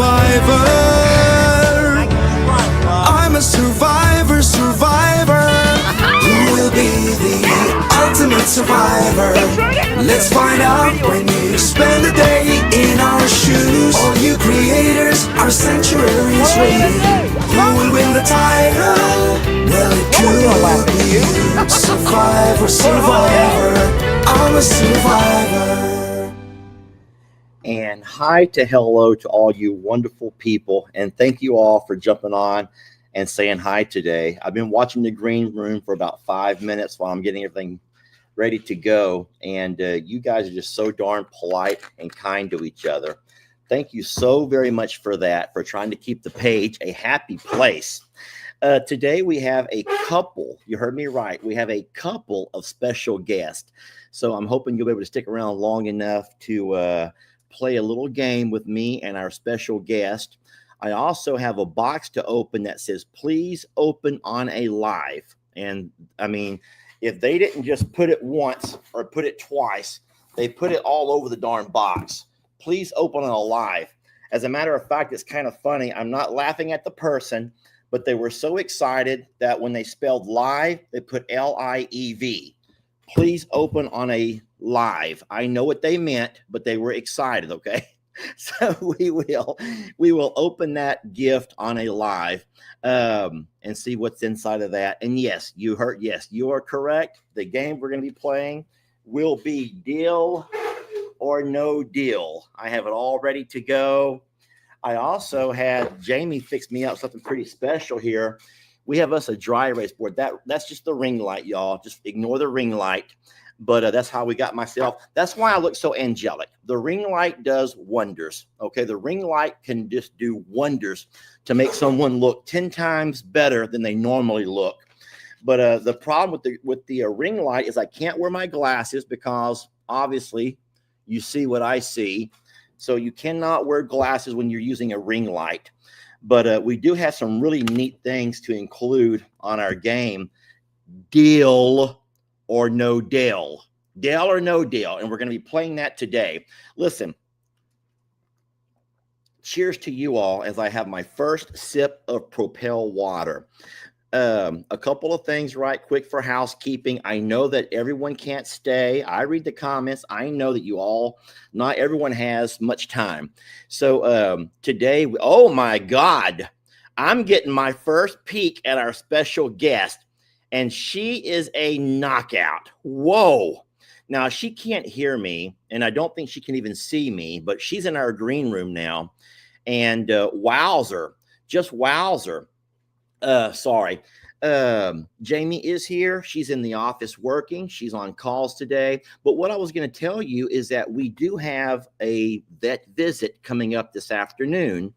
survivor. I'm a survivor, survivor. Who will be the ultimate survivor? Let's find out when you spend a day in our shoes. All you creators, our sanctuary's waiting. Who will win the title? Well, it could be you. Survivor, survivor. I'm a survivor. And hi to hello to all you wonderful people. And thank you all for jumping on and saying hi today. I've been watching the green room for about 5 minutes while I'm getting everything ready to go. And you guys are just so darn polite and kind to each other. Thank you so very much for that, for trying to keep the page a happy place. Today we have a couple, you heard me right, we have a couple of special guests. So I'm hoping you'll be able to stick around long enough to play a little game with me and our special guest. I also have a box to open that says, please open on a live. And I mean, if they didn't just put it once or put it twice, they put it all over the darn box. Please open on a live. As a matter of fact, it's kind of funny. I'm not laughing at the person, but they were so excited that when they spelled live, they put L-I-E-V. Please open on a live. I know what they meant, but they were excited, okay? So we will open that gift on a live and see what's inside of that. And yes, you heard, yes, you are correct. The game we're going to be playing will be Deal or No Deal. I have it all ready to go. I also had Jamie fix me up something pretty special here. We have us a dry erase board. That's just the ring light, y'all. Just ignore the ring light. But that's how we got myself. That's why I look so angelic. The ring light does wonders. Okay, the ring light can just do wonders to make someone look 10 times better than they normally look. But the problem with the ring light is I can't wear my glasses because obviously you see what I see. So you cannot wear glasses when you're using a ring light. But we do have some really neat things to include on our game. Deal or no deal. Deal or no deal. And we're going to be playing that today. Listen, cheers to you all as I have my first sip of Propel water. A couple of things right quick for housekeeping. I know that everyone can't stay. I read the comments. I know that you all, not everyone has much time. So today, oh my God, I'm getting my first peek at our special guest. And she is a knockout. Whoa. Now, she can't hear me, and I don't think she can even see me, but she's in our green room now. And wowzer, just wowzer. Sorry. Jamie is here. She's in the office working. She's on calls today. But what I was going to tell you is that we do have a vet visit coming up this afternoon.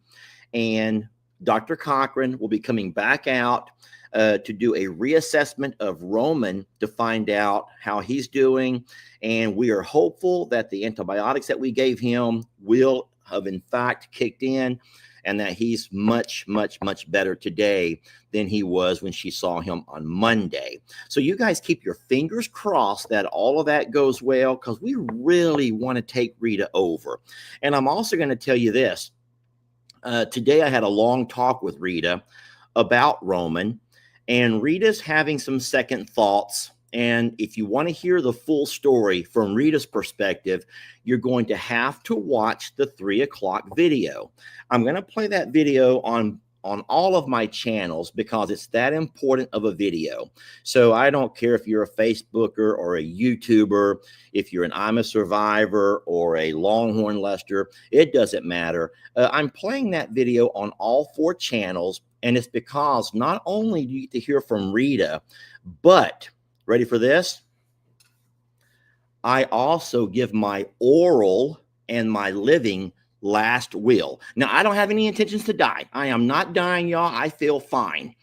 And Dr. Cochran will be coming back out to do a reassessment of Roman to find out how he's doing. And we are hopeful that the antibiotics that we gave him will have in fact kicked in and that he's much, much, much better today than he was when she saw him on Monday. So you guys keep your fingers crossed that all of that goes well because we really want to take Rita over. And I'm also going to tell you this. Today I had a long talk with Rita about Roman. And Rita's having some second thoughts. And if you want to hear the full story from Rita's perspective, you're going to have to watch the 3 o'clock video. I'm going to play that video on all of my channels because it's that important of a video. So I don't care if you're a Facebooker or a YouTuber, if you're an I'm a Survivor or a Longhorn Lester, it doesn't matter. I'm playing that video on all 4 channels. And it's because not only do you get to hear from Rita, but, ready for this? I also give my oral and my living last will. Now, I don't have any intentions to die. I am not dying, y'all. I feel fine.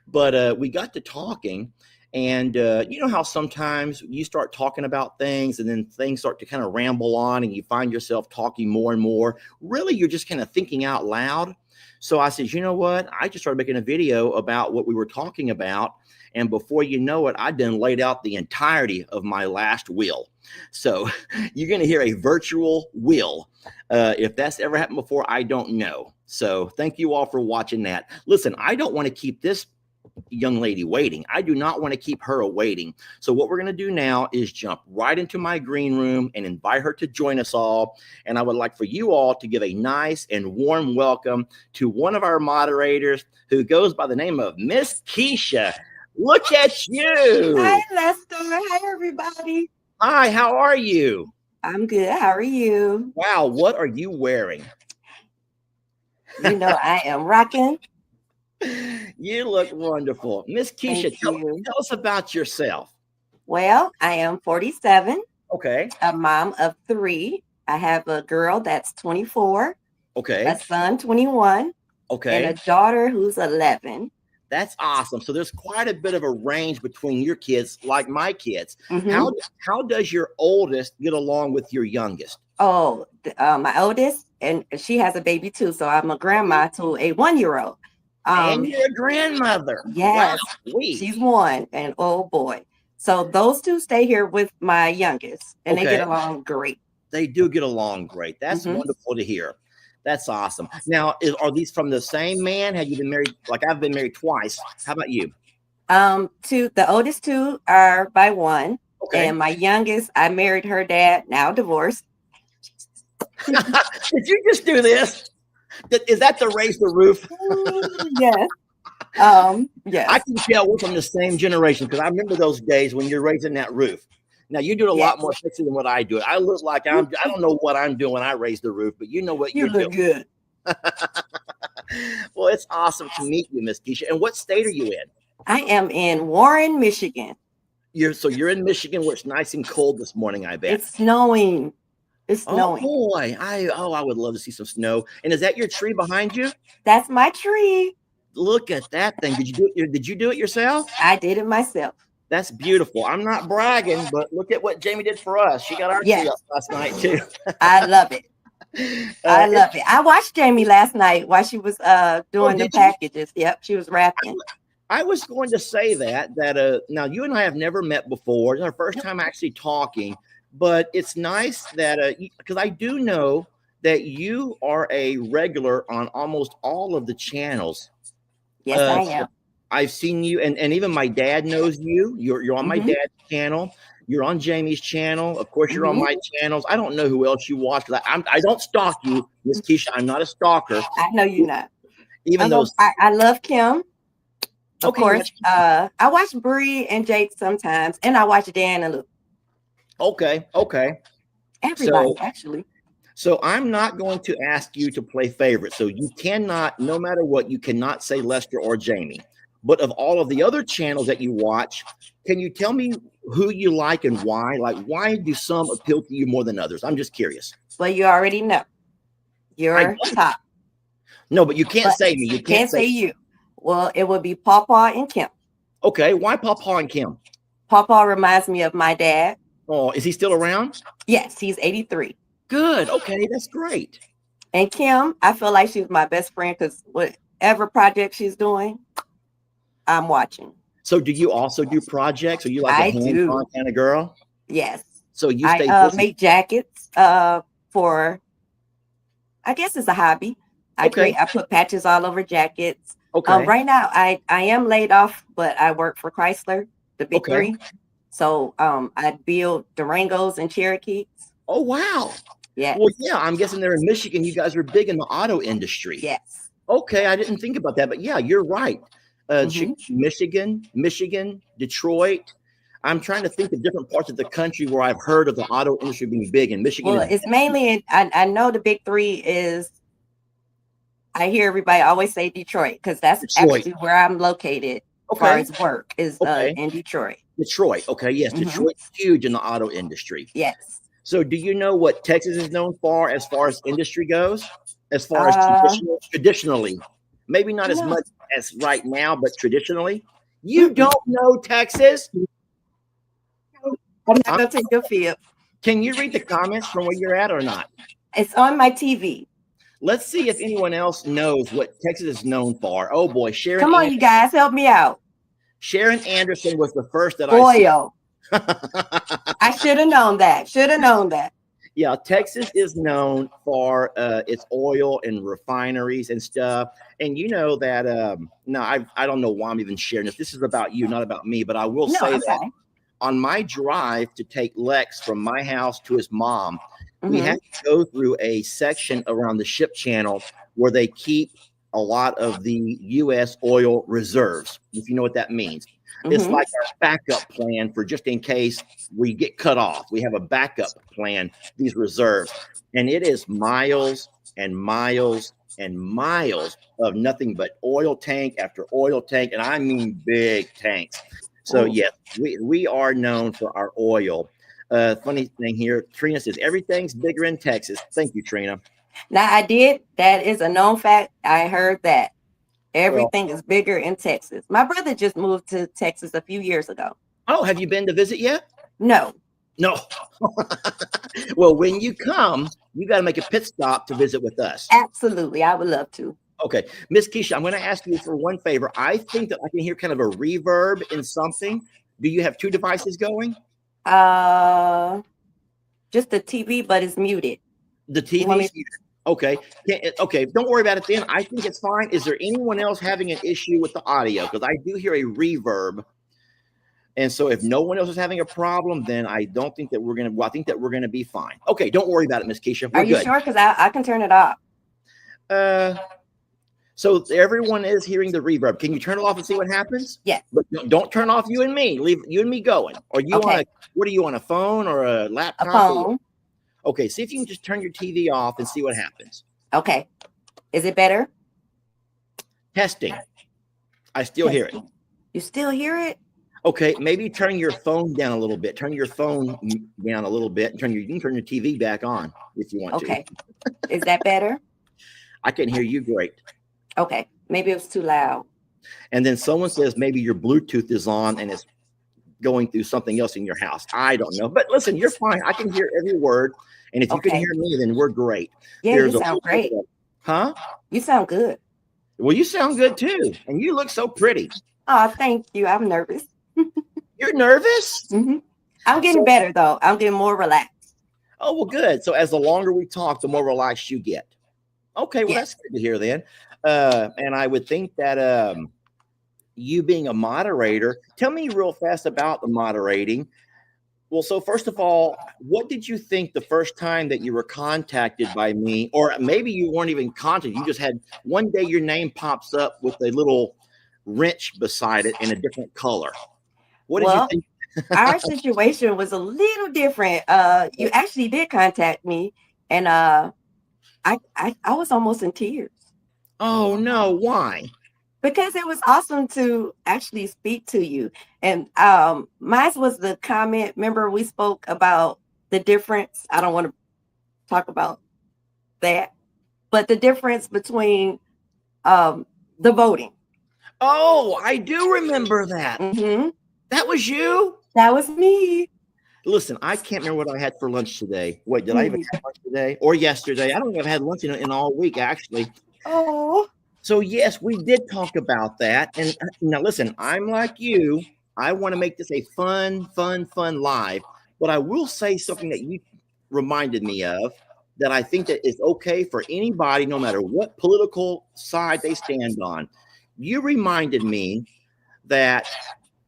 But we got to talking, and you know how sometimes you start talking about things, and then things start to kind of ramble on, and you find yourself talking more and more. Really, you're just kind of thinking out loud. So I said, you know what? I just started making a video about what we were talking about. And before you know it, I done laid out the entirety of my last will. So you're going to hear a virtual will. If that's ever happened before, I don't know. So thank you all for watching that. Listen, I don't want to keep this young lady waiting. I do not want to keep her waiting. So what we're going to do now is jump right into my green room and invite her to join us all. And I would like for you all to give a nice and warm welcome to one of our moderators who goes by the name of Miss Kesha. Look at you. Hi, Lester. Hi, everybody. Hi, how are you? I'm good. How are you? Wow, what are you wearing? You know, I am rocking. You look wonderful. Miss Kesha, tell us about yourself. Well, I am 47. Okay. A mom of 3. I have a girl that's 24. Okay. A son, 21. Okay. And a daughter who's 11. That's awesome. So there's quite a bit of a range between your kids, like my kids. Mm-hmm. How does your oldest get along with your youngest? Oh, my oldest, and she has a baby too. So I'm a grandma to a 1-year-old. And you're a grandmother. Yes, wow. She's 1, and oh boy. So those 2 stay here with my youngest, and they get along great. They do get along great. That's wonderful to hear. That's awesome. Now, are these from the same man? Have you been married? Like I've been married twice. How about you? The oldest 2 are by 1. Okay. And my youngest, I married her dad, now divorced. Did you just do this? Is that to raise the roof? Yes. Yes. I can tell we're from the same generation because I remember those days when you're raising that roof. Now you do it a lot more sexy than what I do. I look like I don't know what I'm doing when I raise the roof, but you know what you're doing. Good. Well, it's awesome to meet you, Miss Kesha. And what state are you in? I am in Warren, Michigan. You're in Michigan where it's nice and cold this morning, I bet. It's snowing. It's snowing. Oh boy. I would love to see some snow. And is that your tree behind you? That's my tree. Look at that thing. Did you do it yourself? I did it myself. That's beautiful. I'm not bragging, but look at what Jamie did for us. She got our tree up last night too. I love it. I love it. I watched Jamie last night while she was doing the packages. Yep, she was wrapping. I was going to say that now you and I have never met before. It's our first time actually talking, but it's nice that because I do know that you are a regular on almost all of the channels. Yes, I am. I've seen you, and even my dad knows you. You're on my dad's channel. You're on Jamie's channel. Of course, you're on my channels. I don't know who else you watch. I don't stalk you, Miss Kesha. I'm not a stalker. I know you're not. Even though I love Kim. Of course. I watch Bree and Jake sometimes, and I watch Dan and Luke. Okay. Everybody, actually. So I'm not going to ask you to play favorite. So you cannot, no matter what, you cannot say Lester or Jamie. But of all of the other channels that you watch, can you tell me who you like and why? Like, why do some appeal to you more than others? I'm just curious. Well, you already know. You're top. No, but you can't say me. You can't say you. Well, it would be Pawpaw and Kim. Okay. Why Pawpaw and Kim? Pawpaw reminds me of my dad. Oh, is he still around? Yes, he's 83. Good. Okay, that's great. And Kim, I feel like she's my best friend because whatever project she's doing, I'm watching. So do you also do projects? Are you like a hands-on kind of girl? Yes. So you make jackets for, I guess it's a hobby. I put patches all over jackets. Okay. Right now, I am laid off, but I work for Chrysler, the big 3. So I build Durangos and Cherokees. Oh, wow. Yeah. Well, yeah, I'm guessing they're in Michigan. You guys are big in the auto industry. Yes. Okay, I didn't think about that, but yeah, you're right. Michigan, Detroit. I'm trying to think of different parts of the country where I've heard of the auto industry being big in Michigan. Well, it's mainly, I know the big 3 is, I hear everybody always say Detroit because that's actually where I'm located as far as work is in Detroit. Detroit. Okay. Yes. Detroit's huge in the auto industry. Yes. So do you know what Texas is known for as far as industry goes? As far as traditionally, maybe not as much as right now, but traditionally, you don't know Texas? I'm not going to take your field. Can you read the comments from where you're at or not? It's on my TV. Let's see if anyone else knows what Texas is known for. Oh boy, Come on, you guys, help me out. Sharon Anderson was the first that Oil. I should have known that. Should have known that. Yeah, Texas is known for its oil and refineries and stuff. And you know that no, I don't know why I'm even sharing this. This is about you, not about me. But I will say that on my drive to take Lex from my house to his mom, we had to go through a section around the ship channel where they keep a lot of the U.S. oil reserves, if you know what that means. It's like our backup plan for just in case we get cut off. We have a backup plan, these reserves. And it is miles and miles and miles of nothing but oil tank after oil tank. And I mean big tanks. So, yes, we are known for our oil. Funny thing here, Trina says everything's bigger in Texas. Thank you, Trina. Now, I did. That is a known fact. I heard that. Everything is bigger in Texas. My brother just moved to Texas a few years ago. Oh, have you been to visit yet? No. Well, when you come, you got to make a pit stop to visit with us. Absolutely. I would love to. Okay. Miss Kesha, I'm going to ask you for one favor. I think that I can hear kind of a reverb in something. Do you have two devices going? Just the TV, but it's muted. The TV? Okay. Okay. Don't worry about it then. I think it's fine. Is there anyone else having an issue with the audio? Because I do hear a reverb. And so if no one else is having a problem, then I don't think that we're going to, well, I think that we're going to be fine. Okay. Don't worry about it, Miss Kesha. Are you sure? Because I can turn it off. So everyone is hearing the reverb. Can you turn it off and see what happens? Yes. But don't turn off you and me. Leave you and me going. Or you on what are you on, a phone or a laptop? A phone. Okay, see if you can just turn your TV off and see what happens. Okay. Is it better? Testing. I still hear it. You still hear it? Okay, maybe turn your phone down a little bit. Turn your phone down a little bit and you can turn your TV back on if you want to. Okay. Is that better? I can hear you great. Okay. Maybe it was too loud. And then someone says maybe your Bluetooth is on and it's going through something else in your house. I don't know. But listen, you're fine. I can hear every word. And if you can hear me, then we're great. Yeah, you sound great. Huh? You sound good. Well, you sound good too. And you look so pretty. Oh, thank you. I'm nervous. You're nervous? I'm getting better, though. I'm getting more relaxed. Oh, well, good. So as the longer we talk, the more relaxed you get. Okay, well, that's good to hear then. And I would think that you being a moderator, tell me real fast about the moderating. Well, so first of all, what did you think the first time that you were contacted by me? Or maybe you weren't even contacted. You just had one day your name pops up with a little wrench beside it in a different color. What did you think? Our situation was a little different. You actually did contact me, and I was almost in tears. Oh, no. Why? Because it was awesome to actually speak to you. And mine was the comment. Remember, we spoke about the difference. I don't want to talk about that, but the difference between the voting. Oh, I do remember that. That was you? That was me. Listen, I can't remember what I had for lunch today. Wait, did I even have lunch today or yesterday? I don't think I've had lunch in all week, actually. Oh. So, yes, we did talk about that. And now, listen, I'm like you. I want to make this a fun live. But I will say something that you reminded me of that I think that is okay for anybody, no matter what political side they stand on. You reminded me that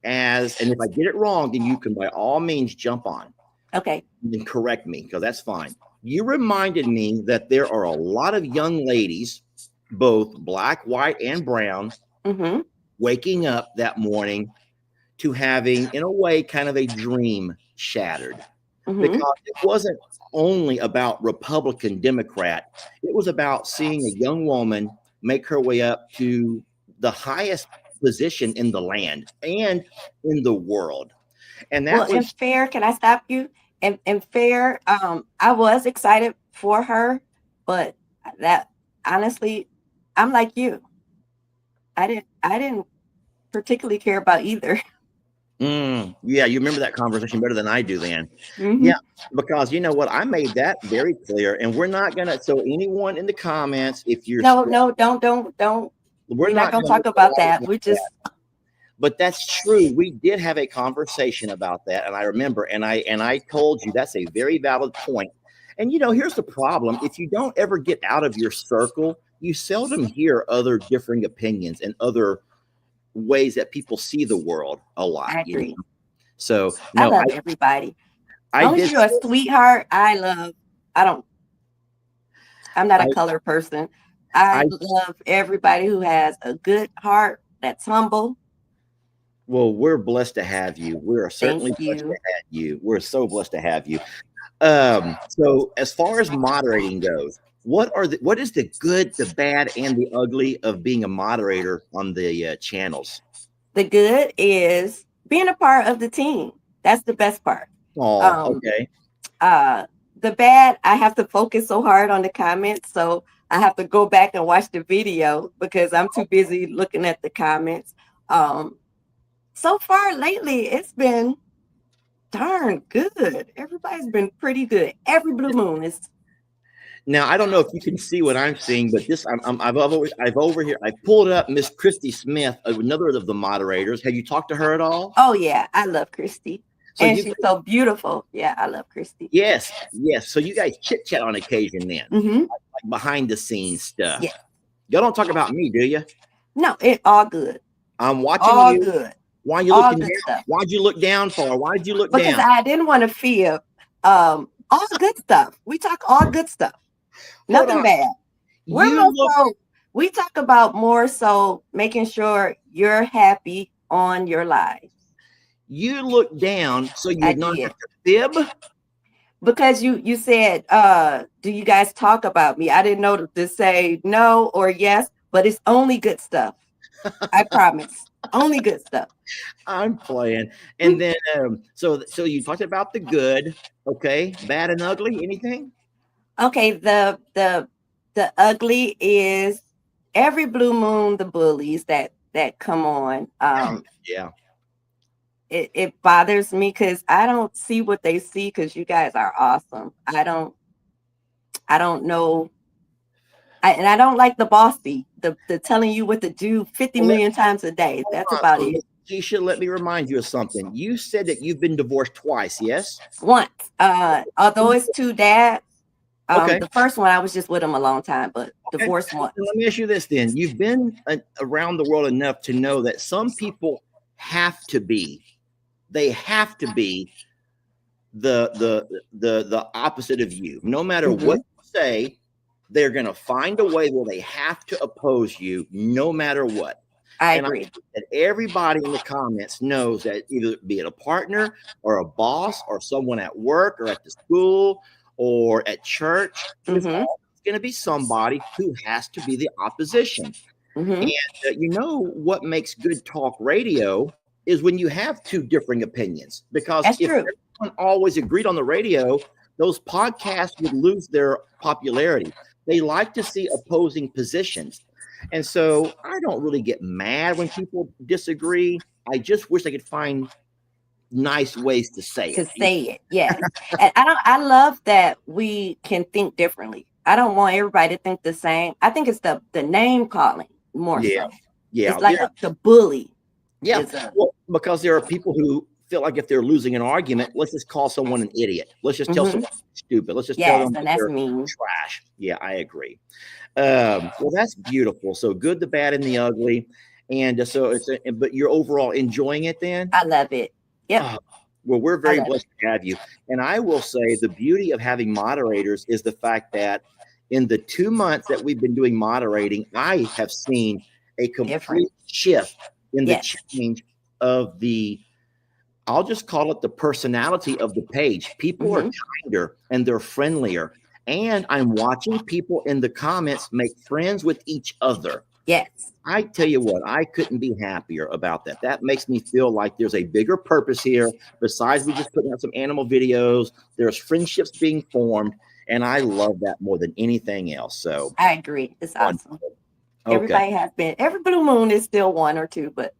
and if I get it wrong, then you can by all means jump on. Okay. And correct me, because that's fine. You reminded me that there are a lot of young ladies, both black, white, and brown, waking up that morning to having, in a way, kind of a dream shattered. Because it wasn't only about Republican, Democrat. It was about seeing a young woman make her way up to the highest position in the land and in the world. And that was in fair. Can I stop you? And fair, I was excited for her, but that honestly, I'm like you. I didn't particularly care about either. Yeah, you remember that conversation better than I do then. Mhm. Yeah, because you know what? I made that very clear, and we're not gonna. So anyone in the comments, if you're, No, no, don't. we're We're not not gonna gonna talk about that. We that. just But that's true. We did have a conversation about that, and I remember, and I told you that's a very valid point. And you know, here's the problem: if you don't ever get out of your circle, you seldom hear other differing opinions and other ways that people see the world a lot. I You know, agree. so I no, love everybody. As I long as did. you're a sweetheart, I don't I'm not I a color person. I I love everybody who has a good heart, that's humble. well, we're blessed to have you. We are Thank certainly blessed to you. have you. We're so blessed to have you. So as far as moderating goes, what is the good, the bad, and the ugly of being a moderator on the channels? The good is being a part of the team. That's the best part. Oh, Um, okay. uh, the bad, I have to focus so hard on the comments, so I have to go back and watch the video because I'm too busy looking at the comments. Um, so far lately, it's been darn good. Everybody's been pretty good. Every blue moon is. Now I don't know if you can see what I'm seeing, but this I've over here. I pulled up Miss Christy Smith, another of the moderators. Have you talked to her at all? Oh yeah, I love Christy, So and you, she's so beautiful. Yeah, I love Christy. yes, yes. So you guys chit chat on occasion then, Mm-hmm. like behind the scenes stuff. Yeah. Y'all don't talk about me, do you? No, it all good. I'm watching All you. good. Why you All looking good down? stuff. Why'd you look down for? Why'd you look Because down? I didn't want to feel all good stuff. We talk all good stuff. Hold Nothing on. bad. We're You more look. so we talk about more so making sure you're happy on your lives. You look down, so you I would not did. have to fib. Because you said, do you guys talk about me? I didn't know to say no or yes, but it's only good stuff. I promise. Only good stuff. I'm playing. And then, so you talked about the good. Okay, bad and ugly. Anything? Okay, the ugly is every blue moon, the bullies that come on. Yeah. It bothers me because I don't see what they see because you guys are awesome. I don't know. And I don't like the bossy, the telling you what to do 50 Well, million times a day. hold That's on. about So, it. Miss Kesha, let me remind you of something. You said that you've been divorced twice. Yes. Once, although it's two dads, Okay. the first one I was just with him a long time, but Okay. divorced once. Let me ask you this then. You've been around the world enough to know that some people have to be, they have to be the opposite of you. No matter Mhm. what you say, they're going to find a way where they have to oppose you no matter what. I And I agree. think that everybody in the comments knows that either be it a partner or a boss or someone at work or at the school or at church, there's Mhm. always going to be somebody who has to be the opposition. Mhm. And you know what makes good talk radio is when you have two differing opinions. Because That's if true. everyone always agreed on the radio, those podcasts would lose their popularity. They like to see opposing positions. And so I don't really get mad when people disagree. I just wish I could find nice ways to say To it. say it, yes. And I love that we can think differently. I don't want everybody to think the same. I think it's the name calling more Yeah. so. Yeah. It's like Yeah. the bully Yeah. is a Well, because there are people who feel like if they're losing an argument, let's just call someone an idiot. Let's just tell Mhm. someone stupid. Let's just tell Yes, them and that that's they're mean. trash. Yeah, I agree. Well, that's beautiful. So good, the bad, and the ugly. And so but you're overall enjoying it then? I love it. Yep. Oh, well, we're I very love it. blessed to have you. And I will say the beauty of having moderators is the fact that in the 2 months that we've been doing moderating, I have seen a Different. complete shift in the Yes. change of the, I'll just call it the personality of the page. People are Mhm. kinder and they're friendlier. And I'm watching people in the comments make friends with each other. Yes. I tell you what, I couldn't be happier about that. That makes me feel like there's a bigger purpose here. Besides me just putting out some animal videos, there's friendships being formed. And I love that more than anything else. So, I agree. It's awesome. wonderful. Okay. Everybody has been. Every blue moon is still one or two, but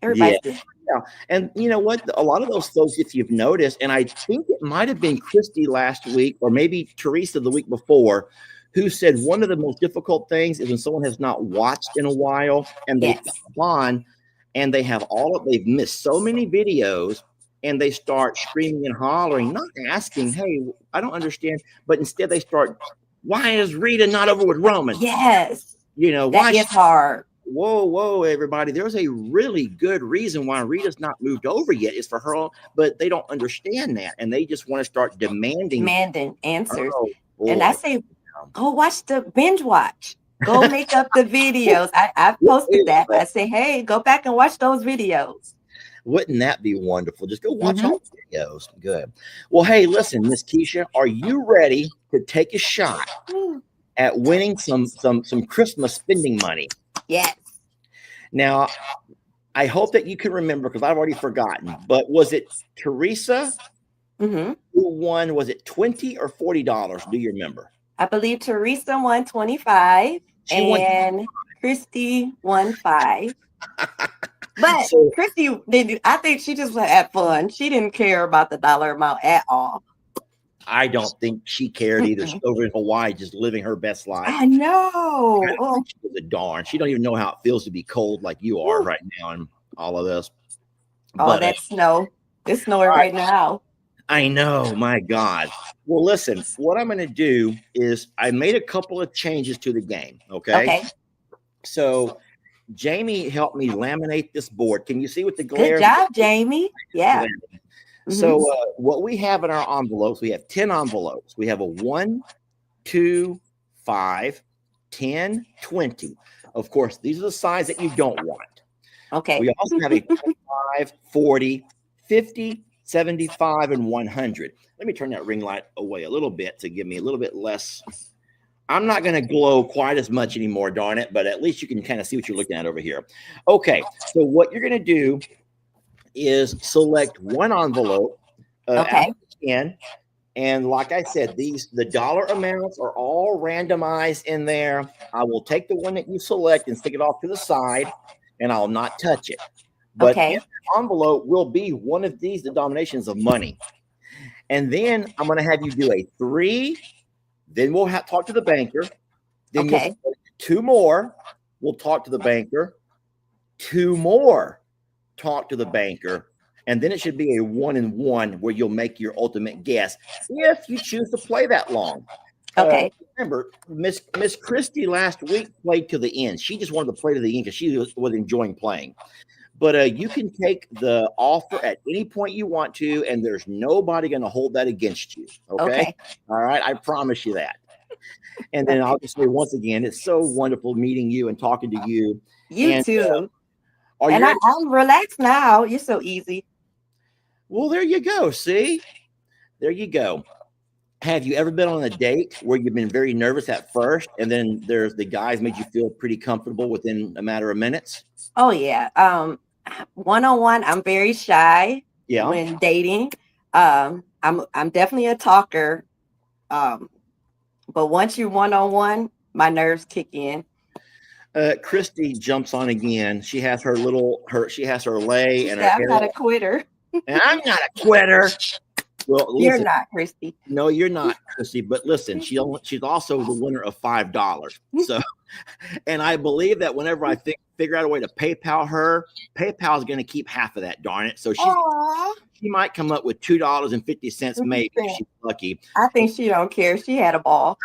Everybody's good. Yeah. And you know what? A lot of those folks, if you've noticed, and I think it might have been Christy last week or maybe Teresa the week before, who said one of the most difficult things is when someone has not watched in a while and they Yes. pop on and they've missed so many videos and they start screaming and hollering, not asking, hey, I don't understand, but instead they start, why is Rita not over with Roman? Yes. You know, That is hard. Whoa, everybody. There's a really good reason why Rita's not moved over yet. It's for her, but they don't understand that. And they just want to start demanding Answers. Oh, and I boy. say, go watch the binge watch. Go make up the videos. I posted that. I say, hey, go back and watch those videos. Wouldn't that be wonderful? Just go watch all the videos. Good. Well, hey, listen, Miss Kesha, are you ready to take a shot at winning some Christmas spending money? Yes. Now, I hope that you can remember because I've already forgotten. But was it Teresa who won? Was it $20 or $40? Do you remember? I believe Teresa won 25 and Christy won 5. But Christy did. I think she just had fun. She didn't care about the dollar amount at all. I don't think she cared either. She's over in Hawaii just living her best life. I know. She was a darn. She don't even know how it feels to be cold like you are right now and all of this. But that snow. It's snowing right now. I know. My God. Well, listen, what I'm going to do is I made a couple of changes to the game. Okay. So Jamie helped me laminate this board. Can you see what the glare? Good job, Jamie. Yeah. So what we have in our envelopes, we have 10 envelopes. We have a 1, 2, 5, 10, 20. Of course, these are the size that you don't want. Okay. We also have a 25, 40, 50, 75, and 100. Let me turn that ring light away a little bit to give me a little bit less. I'm not going to glow quite as much anymore, darn it, but at least you can kind of see what you're looking at over here. Okay, so what you're going to do is select one envelope and like I said, the dollar amounts are all randomized in there. I will take the one that you select and stick it off to the side, and I'll not touch it. But in the envelope will be one of these denominations of money. And then I'm going to have you do a 3. Then we'll talk to the banker. Then you'll 2 more. We'll talk to the banker. 2 more. Talk to the banker, and then it should be a 1 and 1 where you'll make your ultimate guess if you choose to play that long. Remember, Miss Christie last week played to the end. She just wanted to play to the end because she was enjoying playing. But you can take the offer at any point you want to, and there's nobody going to hold that against you. Okay? All right, I promise you that. And then I'll just say once again, it's so wonderful meeting you and talking to you. You too. I'm relaxed now. You're so easy. Well, there you go. See? There you go. Have you ever been on a date where you've been very nervous at first, and then the guys made you feel pretty comfortable within a matter of minutes? Oh, yeah. One-on-one, I'm very shy when dating. I'm definitely a talker. But once you're one-on-one, my nerves kick in. Christy jumps on again. She has her lay and I'm not a quitter. And I'm not a quitter. Well, listen, you're not, Christy. No, you're not, Christy. But listen, she's also the winner of $5. So, and I believe that whenever I figure out a way to PayPal her, PayPal is going to keep half of that. Darn it! So she might come up with $2.50 maybe if she's lucky. I think she don't care. She had a ball.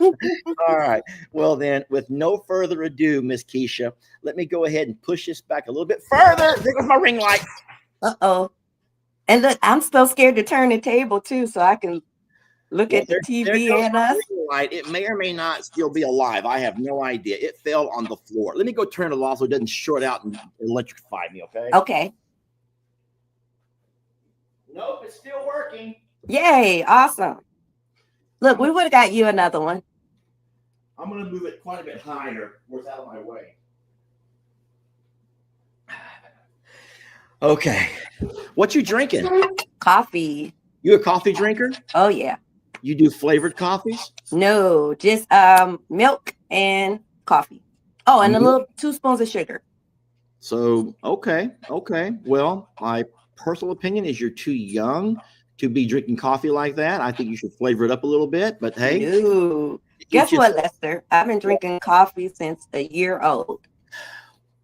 All right. Well, then, with no further ado, Miss Kesha, let me go ahead and push this back a little bit further. There goes my ring light. Uh-oh. And look, I'm so scared to turn the table too, so I can look at the TV and us. Light. It may or may not still be alive. I have no idea. It fell on the floor. Let me go turn it off so it doesn't short out and electrify me, okay? Okay. Nope, it's still working. Yay, awesome. Look, we would have got you another one. I'm going to move it quite a bit higher where it's out of my way. Okay. What you drinking? Coffee. You a coffee drinker? Oh, yeah. You do flavored coffees? No, just milk and coffee. Oh, and a little 2 spoons of sugar. So, okay. Well, my personal opinion is you're too young to be drinking coffee like that. I think you should flavor it up a little bit. But hey, No. each Guess is. what, Lester? I've been drinking coffee since a year old.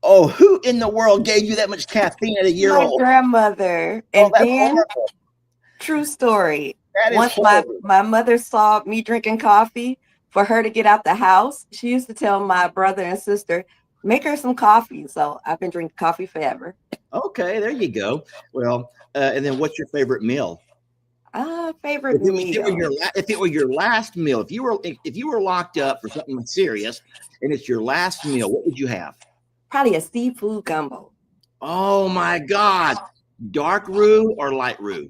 Oh, who in the world gave you that much caffeine at a year My old? grandmother. Oh, And that's then, horrible. true story. That is Once my, horrible. my mother saw me drinking coffee, for her to get out the house, she used to tell my brother and sister, make her some coffee. So I've been drinking coffee forever. Okay, there you go. Well, and then what's your favorite meal? Favorite meal. If it were your last meal, if you were locked up for something serious, and it's your last meal, what would you have? Probably a seafood gumbo. Oh my God, dark roux or light roux?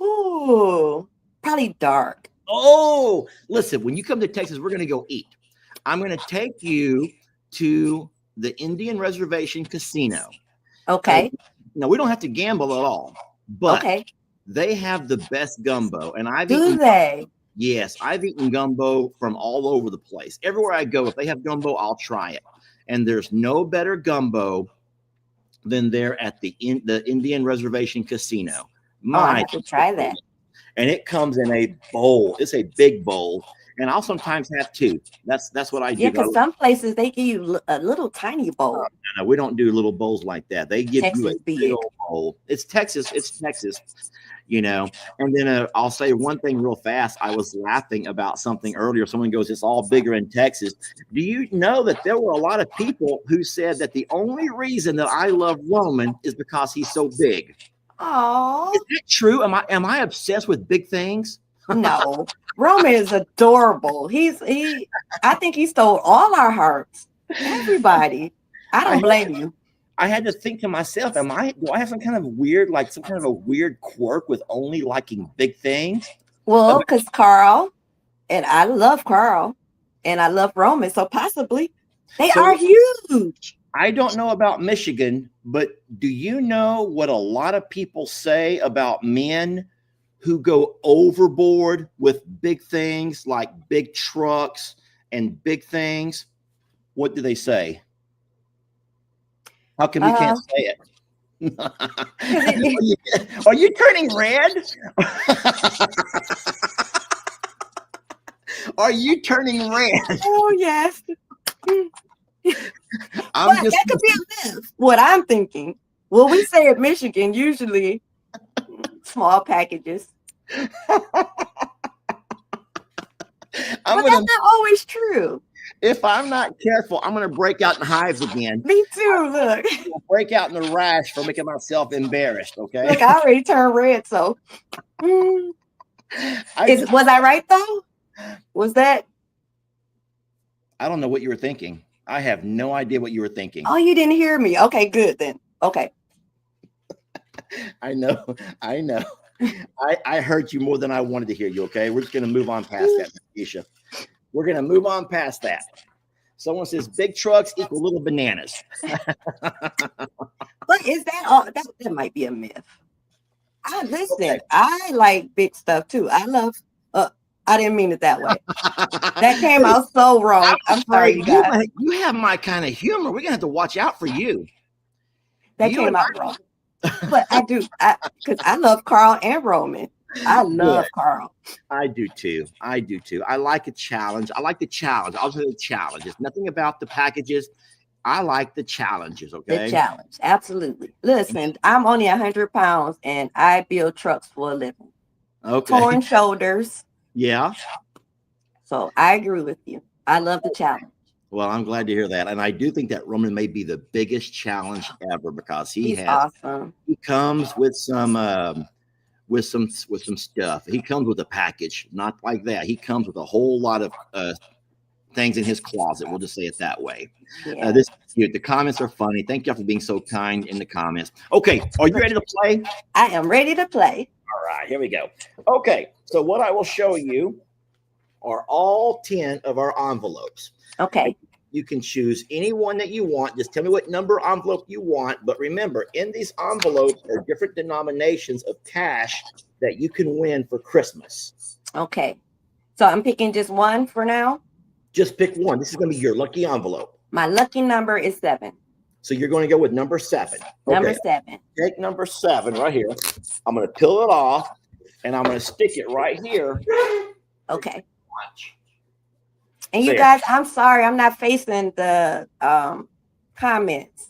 Ooh, probably dark. Oh, listen, when you come to Texas, we're going to go eat. I'm going to take you to the Indian Reservation Casino. Okay. Now, we don't have to gamble at all, but Okay. they have the best gumbo. And Do they? yes, I've eaten gumbo from all over the place. Everywhere I go, if they have gumbo, I'll try it. And there's no better gumbo than there at the Indian Reservation Casino. Oh, I My have to try that. and it comes in a bowl. It's a big bowl, and I'll sometimes have two. That's what I do. Yeah, because some places they give you a little tiny bowl. No, we don't do little bowls like that. They give you a Texas big big. old bowl. It's Texas. You know. And then I'll say one thing real fast. I was laughing about something earlier. Someone goes, "It's all bigger in Texas." Do you know that there were a lot of people who said that the only reason that I love Roman is because he's so big? Oh, Is that true? Am I obsessed with big things? no. Roman is adorable. I think he stole all our hearts. Everybody. I don't blame you. I had to think to myself, do I have some kind of a weird quirk with only liking big things? Well, because Carl, and I love Carl, and I love Roman, so possibly they are huge. I don't know about Michigan, but do you know what a lot of people say about men who go overboard with big things like big trucks and big things? What do they say? How come you can't say it? Are you turning red? Are you turning red? Oh, yes. That could be a myth. What I'm thinking. Well, we say in Michigan, usually small packages. But that's not always true. If I'm not careful, I'm going to break out in hives again. Me too. Look, break out in a rash for making myself embarrassed. Okay. Look, I already turned red. So, was I right though? Was that? I don't know what you were thinking. I have no idea what you were thinking. Oh, you didn't hear me. Okay, good then. Okay. I know. I heard you more than I wanted to hear you. Okay. We're just going to move on past that, Kesha. We're going to move on past that. Someone says big trucks equal little bananas. But is that all? That might be a myth. I like big stuff too. I love, I didn't mean it that way. That came out so wrong. I'm sorry, you guys. You have my kind of humor. We're going to have to watch out for you. That came out wrong. But I do, because I love Carl and Roman. I love Carl. I do too. I like a challenge. I like the challenge. I'll say the challenge. It's nothing about the packages. I like the challenges. Okay. The challenge. Absolutely. Listen, I'm only 100 pounds and I build trucks for a living. Okay. Torn shoulders. Yeah. So I agree with you. I love the challenge. Well, I'm glad to hear that. And I do think that Roman may be the biggest challenge ever because he's awesome. He comes with some stuff. He comes with a package, not like that. He comes with a whole lot of things in his closet. We'll just say it that way. Yeah. This is cute. The comments are funny. Thank you for being so kind in the comments. Okay, are you ready to play? I am ready to play. All right, here we go. Okay, so what I will show you are all 10 of our envelopes. Okay. You can choose any one that you want. Just tell me what number envelope you want. But remember, in these envelopes are different denominations of cash that you can win for Christmas. Okay. So I'm picking just one for now? Just pick one. This is going to be your lucky envelope. My lucky number is 7. So you're going to go with number 7. Number 7. Take number 7 right here. I'm going to peel it off, and I'm going to stick it right here. Okay. And you guys, I'm sorry, I'm not facing the comments.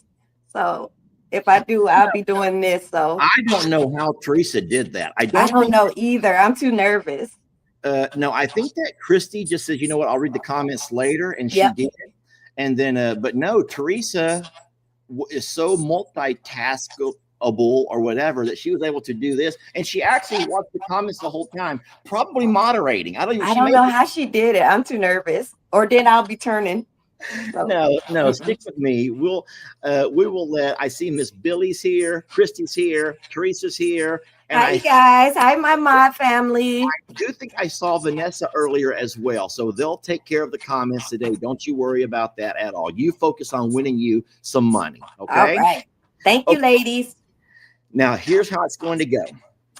So if I do, I'll be doing this. So I don't know how Teresa did that. I don't know either. I'm too nervous. No, I think that Christy just says, you know what, I'll read the comments later, and she did. And then, but no, Teresa is so multitaskable or whatever that she was able to do this, and she actually watched the comments the whole time, probably moderating. I don't know how she did it. I'm too nervous. Or then I'll be turning. So. No, stick with me. We will let. I see Miss Billy's here, Christy's here, Teresa's here. And hi, guys. Hi, my mod family. I do think I saw Vanessa earlier as well. So they'll take care of the comments today. Don't you worry about that at all. You focus on winning you some money. Okay. All right. Thank you, ladies. Now, here's how it's going to go.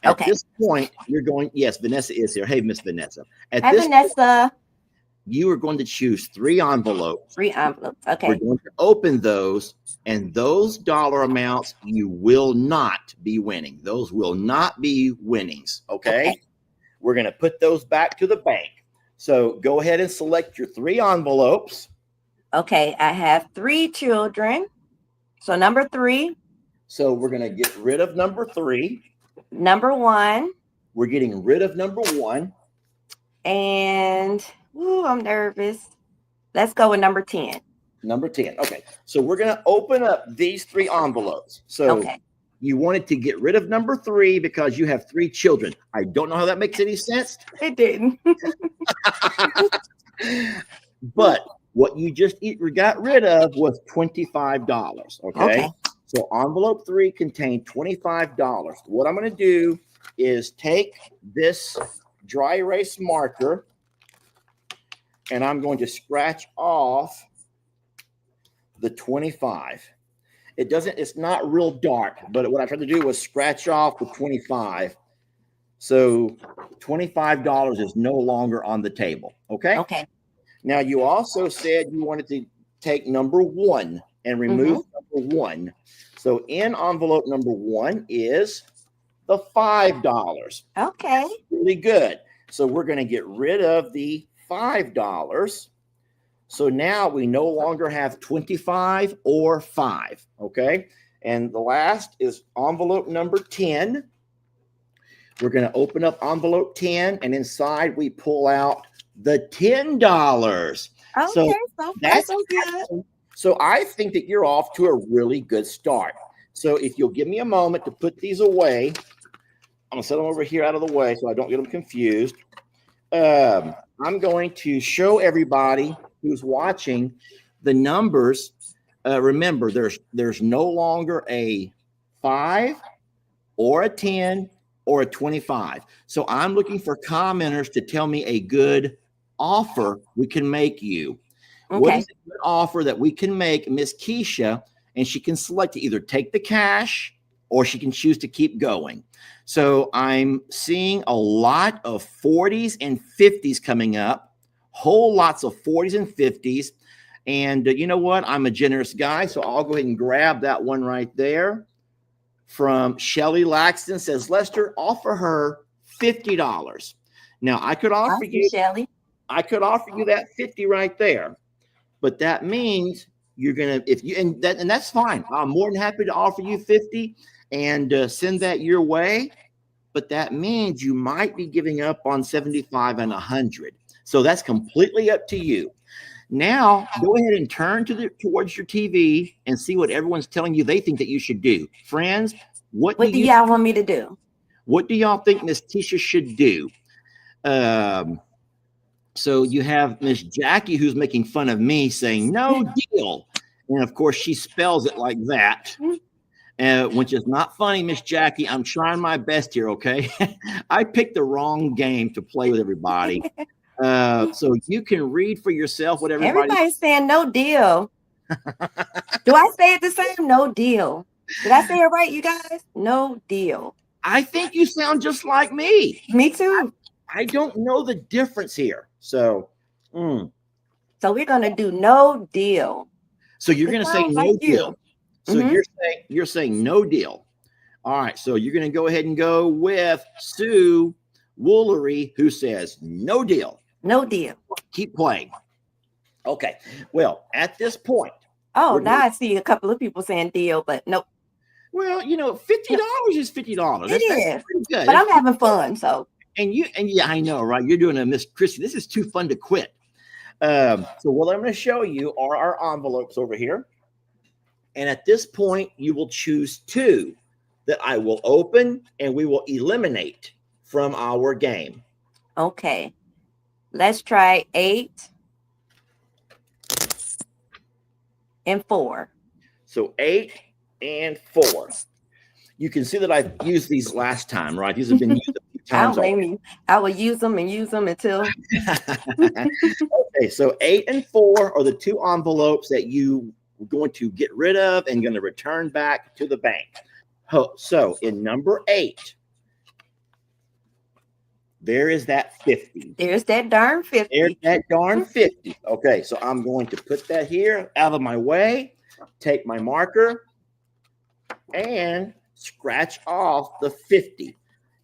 At this point, you're going. Yes, Vanessa is here. Hey, Miss Vanessa. Hi, Vanessa. You are going to choose 3 envelopes. 3 envelopes. Okay. We're going to open those, and those dollar amounts you will not be winning. Those will not be winnings. Okay. We're going to put those back to the bank. So go ahead and select your 3 envelopes. Okay. I have 3 children. So number 3. So we're going to get rid of number 3. Number 1. We're getting rid of number 1. And I'm nervous. Let's go with number 10. Number 10. Okay. So we're going to open up these 3 envelopes. So you wanted to get rid of number 3 because you have 3 children. I don't know how that makes any sense. It didn't. But what you just got rid of was $25. Okay. So envelope 3 contained $25. What I'm going to do is take this dry erase marker, and I'm going to scratch off the 25. It's not real dark, but what I tried to do was scratch off the 25. So $25 is no longer on the table. Okay. Okay. Now you also said you wanted to take number 1 and remove number 1. So in envelope number 1 is the $5. Okay. That's really good. So we're going to get rid of the $5. So now we no longer have 25 or 5. Okay. And the last is envelope number 10. We're going to open up envelope 10, and inside we pull out the $10. Okay. So that's so good. So I think that you're off to a really good start. So if you'll give me a moment to put these away, I'm going to set them over here out of the way so I don't get them confused. I'm going to show everybody who's watching the numbers. Remember, there's no longer a 5 or a 10 or a 25. So I'm looking for commenters to tell me a good offer we can make you. Okay. What is a good offer that we can make Miss Kesha, and she can select to either take the cash or she can choose to keep going. So I'm seeing a lot of 40s and 50s coming up, whole lots of 40s and 50s. And you know what? I'm a generous guy, so I'll go ahead and grab that one right there. From Shelly Laxton, says, Lester, offer her $50. Now I could offer you, Shelly. I could offer you that 50 right there, but that means you're gonna, and that's fine. I'm more than happy to offer you 50 and send that your way. But that means you might be giving up on 75 and 100. So that's completely up to you. Now, go ahead and turn towards your TV and see what everyone's telling you they think that you should do. Friends, what do y'all want me to do? What do y'all think Miss Kesha should do? So you have Miss Jackie, who's making fun of me, saying, no deal. And, of course, she spells it like that. Which is not funny, Miss Jackie. I'm trying my best here, okay? I picked the wrong game to play with everybody. So you can read for yourself what everybody's saying. No deal. Do I say it the same? No deal. Did I say it right, you guys? No deal. I think you sound just like me. Me too. I don't know the difference here. So we're going to do no deal. So you're going to say no deal. So you're saying no deal. All right. So you're going to go ahead and go with Sue Woolery, who says no deal. No deal. Keep playing. Okay. Well, at this point. Oh, now I see a couple of people saying deal, but nope. Well, $50 is $50. It is pretty good. But I'm having fun, so. And yeah, I know, right? You're doing a Miss Christie. This is too fun to quit. So what I'm going to show you are our envelopes over here. And at this point, you will choose 2 that I will open and we will eliminate from our game. Okay. Let's try 8 and 4. So 8 and 4. You can see that I've used these last time, right? These have been used a few times. I don't blame you. I will use them until. Okay, so 8 and 4 are the 2 envelopes that you are going to get rid of and going to return back to the bank. So in number 8, there is that 50. There's that darn 50. There's that darn 50. Okay, so I'm going to put that here out of my way, take my marker, and scratch off the 50.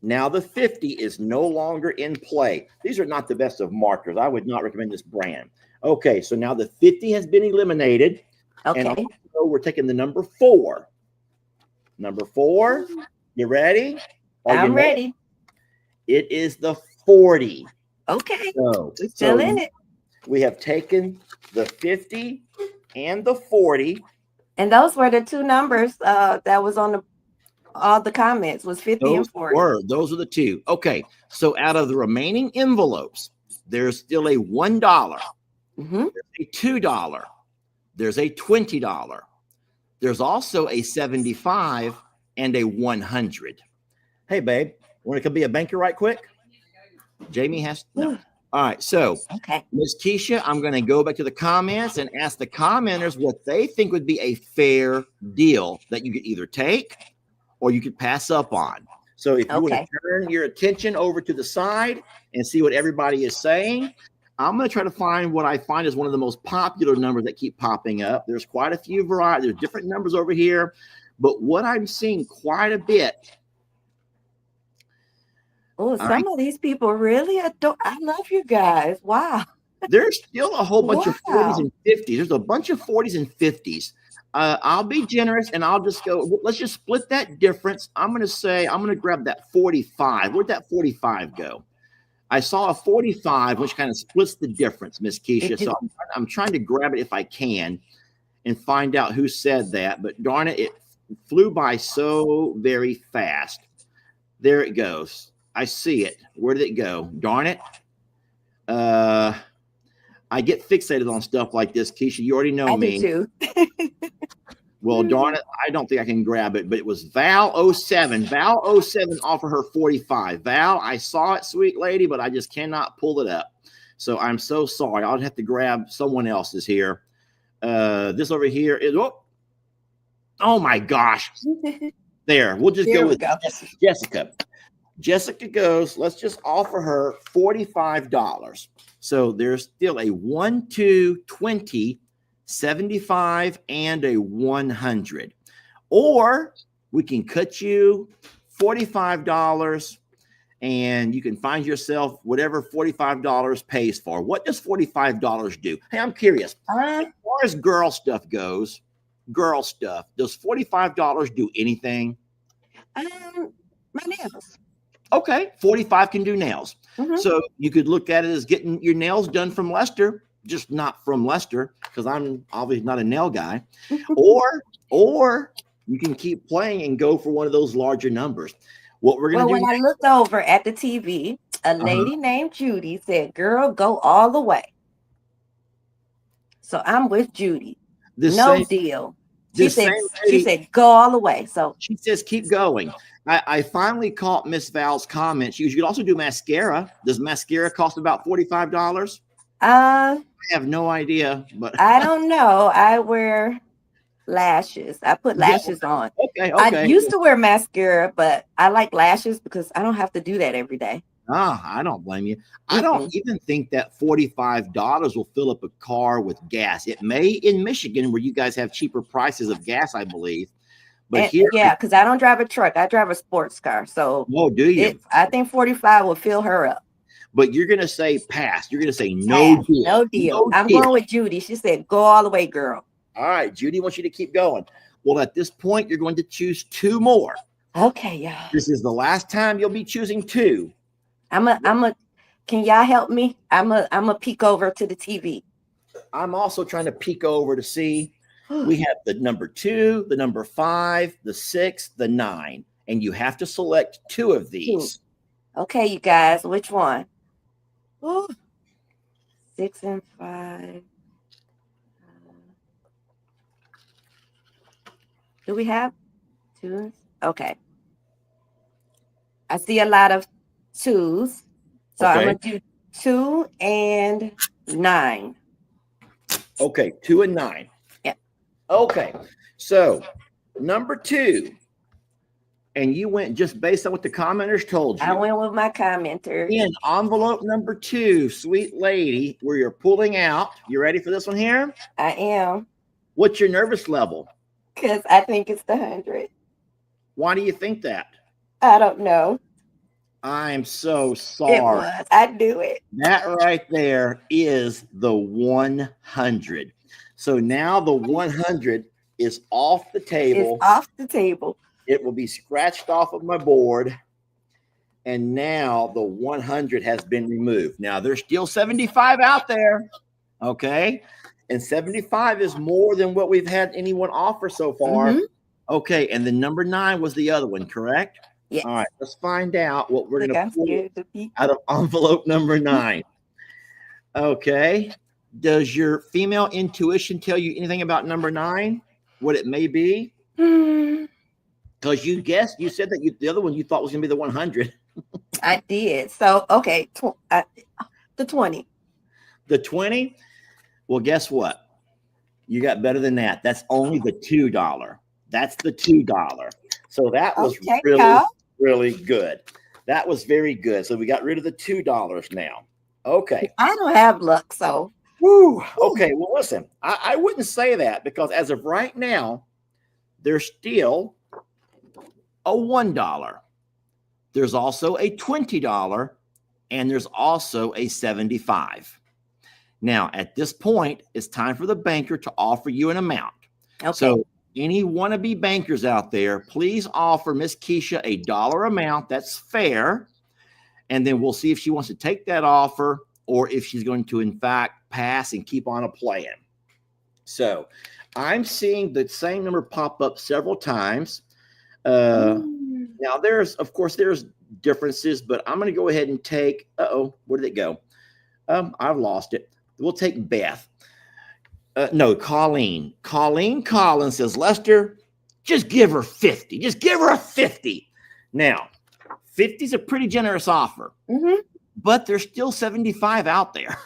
Now the 50 is no longer in play. These are not the best of markers. I would not recommend this brand. Okay, so now the 50 has been eliminated. Okay. And also we're taking the number 4. Number 4, you ready? I'm ready. It is the 40. Okay. So, we're still in it. We have taken the 50 and the 40. And those were the 2 numbers that was on all the comments was 50 and 40. Those are the 2. Okay. So out of the remaining envelopes, there's still a $1, there's a $2, there's a $20. There's also a 75 and a 100. Hey, babe, want to come be a banker right quick? Jamie has no. All right, so Ms. Kesha, I'm going to go back to the comments and ask the commenters what they think would be a fair deal that you could either take or you could pass up on. So if you want to turn your attention over to the side and see what everybody is saying, I'm going to try to find what I find is one of the most popular numbers that keep popping up. There's quite a few varieties. There's different numbers over here, but what I'm seeing quite a bit. Oh, some of these people really adore. I love you guys. Wow. There's still a whole bunch of 40s and 50s. There's a bunch of 40s and 50s. I'll be generous and I'll just go. Let's just split that difference. I'm going to say I'm going to grab that 45. Where'd that 45 go? I saw a 45, which kind of splits the difference, Miss Kesha. So I'm trying to grab it if I can and find out who said that. But darn it, it flew by so very fast. There it goes. I see it. Where did it go? Darn it. I get fixated on stuff like this, Kesha. You already know me. I do too. Well, darn it. I don't think I can grab it, but it was Val 07. Val 07 offered her 45. Val, I saw it, sweet lady, but I just cannot pull it up. So I'm so sorry. I'll have to grab someone else's here. This over here is, oh my gosh. There. We'll just go with Jessica. Jessica goes, let's just offer her $45. So there's still a 1, 2, 20, 75, and a 100. Or we can cut you $45 and you can find yourself whatever $45 pays for. What does $45 do? Hey, I'm curious. As far as girl stuff goes, does $45 do anything? My nails. Okay, 45 can do nails. So you could look at it as getting your nails done from Lester, just not from Lester, because I'm obviously not a nail guy. or you can keep playing and go for one of those larger numbers. What we're going to do. When I looked over at the TV, a lady named Judy said, girl, go all the way. So I'm with Judy. No deal. She said, go all the way. So she says, keep going. I finally caught Miss Val's comment. You could also do mascara. Does mascara cost about $45? I have no idea, but I don't know. I wear lashes. I put lashes on. Okay. I used to wear mascara, but I like lashes because I don't have to do that every day. I don't blame you. I don't even think that $45 will fill up a car with gas. It may in Michigan, where you guys have cheaper prices of gas, I believe. But here, yeah, because I don't drive a truck. I drive a sports car. So do you? I think 45 will fill her up. But you're going to say pass. You're going to say no deal. No deal. I'm going with Judy. She said, go all the way, girl. All right. Judy wants you to keep going. Well, at this point, you're going to choose 2 more. Okay, y'all. This is the last time you'll be choosing 2. Can y'all help me? I'm a peek over to the TV. I'm also trying to peek over to see. We have the number 2, the number 5, the 6, the 9, and you have to select 2 of these. Okay, you guys, which one? 6 and 5. Do we have 2? Okay. I see a lot of 2s. So I'm going to do 2 and 9. Okay, 2 and 9. Yeah. Okay, so number 2. And you went just based on what the commenters told you. I went with my commenter. In envelope number 2, sweet lady, where you're pulling out. You ready for this one here? I am. What's your nervous level? Because I think it's the 100. Why do you think that? I don't know. I'm so sorry. It was. I knew it. That right there is the 100. So now the 100 is off the table. It's off the table. It will be scratched off of my board. And now the 100 has been removed. Now there's still 75 out there. Okay. And 75 is more than what we've had anyone offer so far. Okay. And the number 9 was the other one, correct? Yes. All right. Let's find out what we're going to pull out of envelope number 9. Okay. Does your female intuition tell you anything about number 9? What it may be? Because you said that the other one you thought was going to be the 100. I did. So, okay. The 20. The 20? Well, guess what? You got better than that. That's only the $2. That's the $2. So that was really good. That was very good. So we got rid of the $2 now. Okay. I don't have luck, so. Woo. Okay. Well, listen, I wouldn't say that because as of right now, there's still a $1. There's also a $20 and there's also a $75. Now, at this point, it's time for the banker to offer you an amount. Okay. So any wannabe bankers out there, please offer Miss Kesha a dollar amount. That's fair. And then we'll see if she wants to take that offer or if she's going to, in fact, pass and keep on playing. So I'm seeing the same number pop up several times. Now, there's differences, but I'm going to go ahead and take, where did it go? I've lost it. We'll take Beth. No, Colleen. Colleen Collins says, Lester, just give her 50. Just give her a 50. Now, 50 is a pretty generous offer, but there's still 75 out there.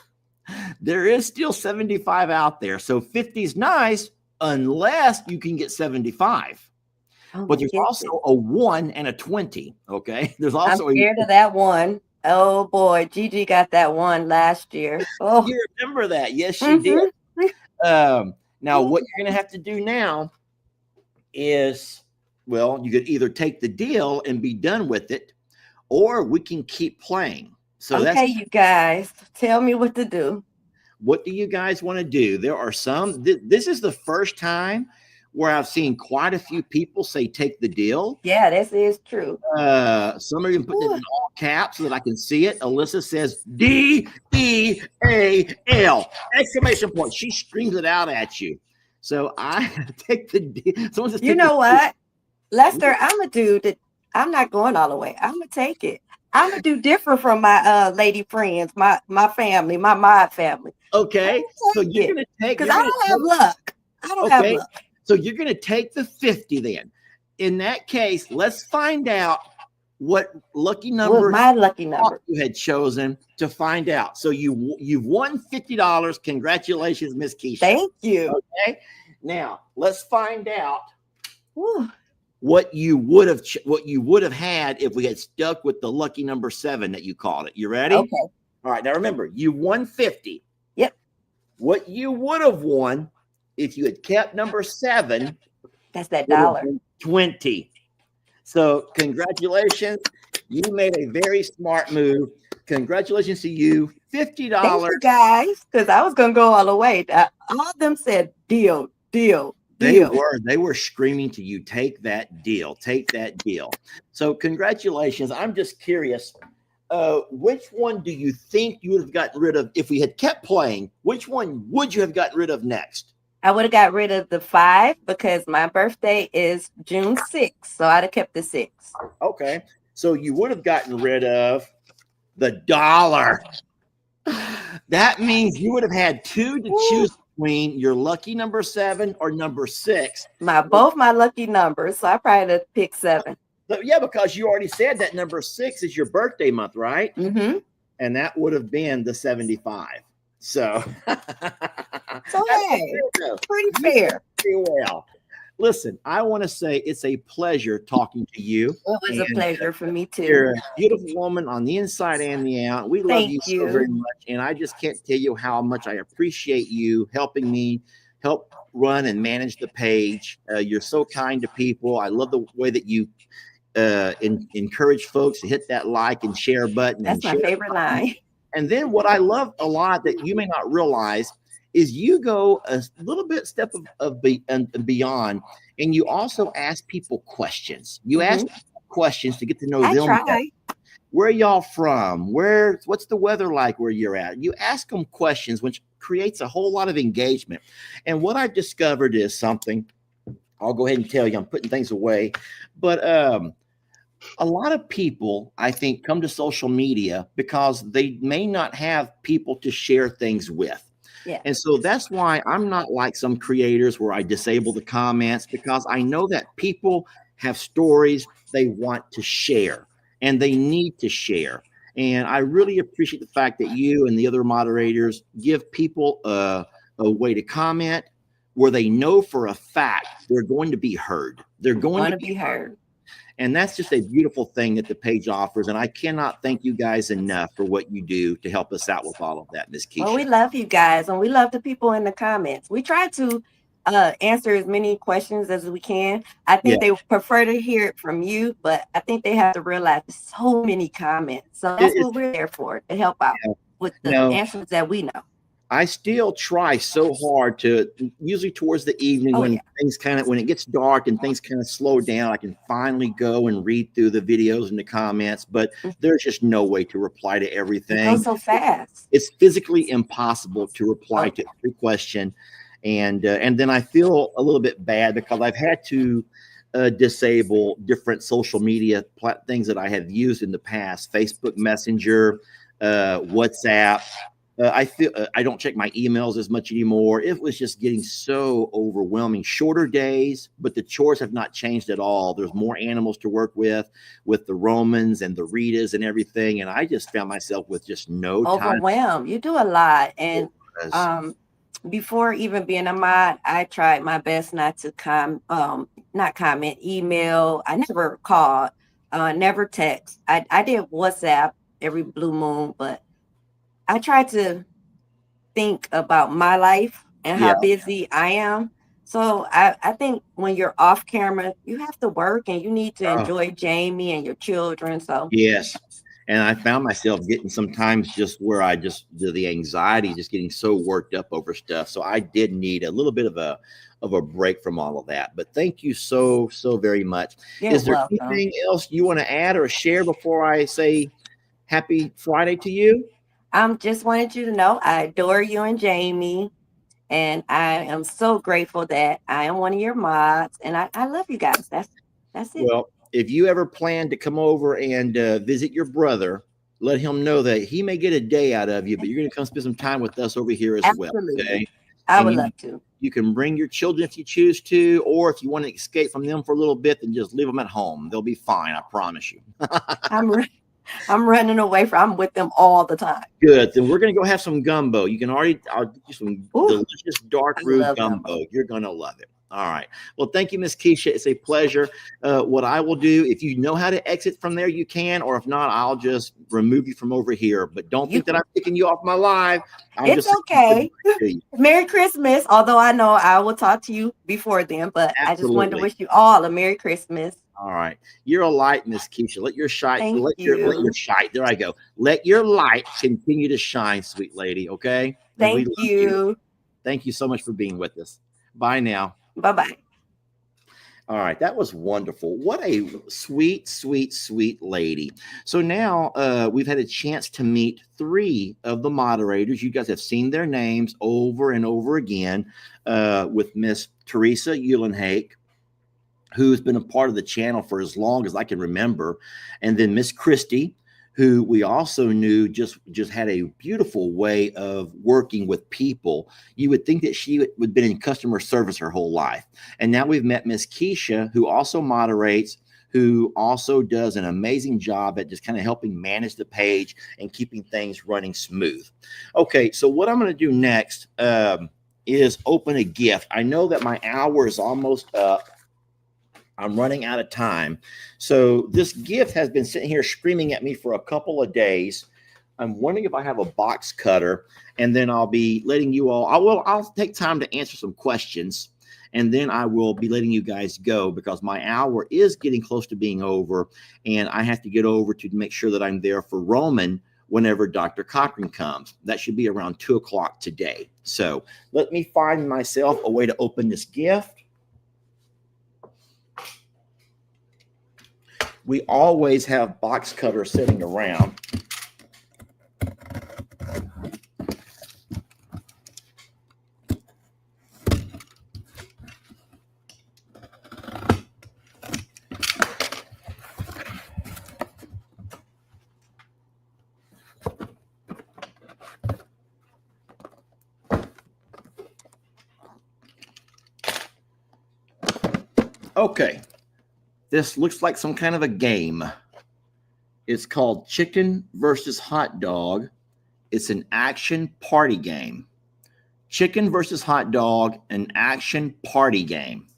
There is still 75 out there. So 50 is nice unless you can get 75. But there's also a 1 and a 20. Okay. There's also I'm scared of that 1. Oh boy, Gigi got that 1 last year. Oh, you remember that? Yes, she did. Now, what you're going to have to do now is, well, you could either take the deal and be done with it, or we can keep playing. So okay, you guys, tell me what to do. What do you guys want to do? There are some. This is the first time where I've seen quite a few people say take the deal. Yeah, this is true. Some are even putting it in all caps so that I can see it. Alyssa says DEAL! Exclamation point. She screams it out at you. So I take the deal. You know what? Lester, I'm a dude that I'm not going all the way. I'm going to take it. I'm going to do different from my lady friends, my family, my mod family. Okay. So you're going to take. Because I don't have luck. I don't have luck. So you're going to take the 50 then. In that case, let's find out what lucky number my lucky number you had chosen to find out. So you've won $50. Congratulations, Miss Kesha. Thank you. Okay. Now let's find out what you would have had if we had stuck with the lucky number 7 that you called it. You ready? Okay. All right. Now remember, you won 50. Yep. What you would have won if you had kept number 7, that's that would have dollar. been 20. So congratulations. You made a very smart move. Congratulations to you. $50. Thank you guys, because I was gonna go all the way. All of them said deal, deal, deal. They were screaming to you, take that deal, take that deal. So congratulations. I'm just curious, which one do you think you would have gotten rid of if we had kept playing? Which one would you have gotten rid of next? I would have got rid of the 5 because my birthday is June 6th, so I'd have kept the 6. Okay, so you would have gotten rid of the dollar. That means you would have had 2 to choose between, your lucky number 7 or number 6. Both my lucky numbers, so I probably have picked 7. But yeah, because you already said that number 6 is your birthday month, right? Mm-hmm. And that would have been the 75. So, hey, pretty fair. Pretty well. Listen, I want to say it's a pleasure talking to you. It was a pleasure for me too. You're a beautiful woman on the inside and the out. We love you so very much. And I just can't tell you how much I appreciate you helping me help run and manage the page. You're so kind to people. I love the way that you encourage folks to hit that like and share button. That's my favorite line. And then what I love a lot that you may not realize is you go a little bit step of beyond, and you also ask people questions. You ask questions to get to know them. Try. Where are y'all from? What's the weather like where you're at? You ask them questions, which creates a whole lot of engagement. And what I've discovered is something, I'll go ahead and tell you, I'm putting things away, but a lot of people, I think, come to social media because they may not have people to share things with. Yeah. And so that's why I'm not like some creators where I disable the comments, because I know that people have stories they want to share and they need to share. And I really appreciate the fact that you and the other moderators give people a way to comment where they know for a fact they're going to be heard. They're going to be heard. And that's just a beautiful thing that the page offers. And I cannot thank you guys enough for what you do to help us out with all of that, Ms. Kesha. Well, we love you guys, and we love the people in the comments. We try to answer as many questions as we can. I think they prefer to hear it from you, but I think they have to realize there's so many comments. So that's what we're there for, to help out with the answers that we know. I still try so hard to, usually towards the evening when it gets dark and things kind of slow down, I can finally go and read through the videos and the comments, but there's just no way to reply to everything. It goes so fast. It's physically impossible to reply to every question. And then I feel a little bit bad because I've had to disable different social media things that I have used in the past, Facebook Messenger, WhatsApp. I feel I don't check my emails as much anymore. It was just getting so overwhelming. Shorter days, but the chores have not changed at all. There's more animals to work with the Romans and the Ritas and everything. And I just found myself with just no time. Overwhelmed. You do a lot. And before even being a mod, I tried my best not to not comment, email. I never called, never text. I did WhatsApp every blue moon, but I try to think about my life and how busy I am. So I think when you're off camera, you have to work and you need to enjoy Jamie and your children. So yes. And I found myself getting sometimes just where the anxiety, just getting so worked up over stuff. So I did need a little bit of a break from all of that. But thank you so very much. Is there anything else you want to add or share before I say happy Friday to you? Just wanted you to know I adore you and Jamie, and I am so grateful that I am one of your mods, and I love you guys. That's it. Well, if you ever plan to come over and visit your brother, let him know that he may get a day out of you, but you're going to come spend some time with us over here as well. Okay? I would love to. You can bring your children if you choose to, or if you want to escape from them for a little bit, then just leave them at home. They'll be fine. I promise you. I'm running away I'm with them all the time. Good. Then we're going to go have some gumbo. I'll get you some delicious dark roux gumbo. You're going to love it. All right. Well, thank you, Miss Kesha. It's a pleasure. What I will do, if you know how to exit from there, you can, or if not, I'll just remove you from over here. But don't think that I'm kicking you off my live. It's okay. Merry Christmas. Although I know I will talk to you before then, but I just wanted to wish you all a Merry Christmas. All right. You're a light, Miss Kesha. Let your shine. Let you. your shine. There I go. Let your light continue to shine, sweet lady. Okay. Thank you. Thank you so much for being with us. Bye now. Bye-bye. All right, that was wonderful. What a sweet, sweet, sweet lady. So now we've had a chance to meet 3 of the moderators. You guys have seen their names over and over again with Miss Teresa Eulenhake, who's been a part of the channel for as long as I can remember, and then Miss Christy, who we also knew just had a beautiful way of working with people. You would think that she would have been in customer service her whole life. And now we've met Miss Kesha, who also moderates, who also does an amazing job at just kind of helping manage the page and keeping things running smooth. Okay, so what I'm going to do next is open a gift. I know that my hour is almost up. I'm running out of time. So this gift has been sitting here screaming at me for a couple of days. I'm wondering if I have a box cutter, and then I'll be letting you all, I'll take time to answer some questions, and then I will be letting you guys go because my hour is getting close to being over, and I have to get over to make sure that I'm there for Roman whenever Dr. Cochran comes. That should be around 2 o'clock today. So let me find myself a way to open this gift. We always have box cutters sitting around. Okay. This looks like some kind of a game. It's called Chicken versus Hot Dog. It's an action party game. Chicken versus Hot Dog, an action party game.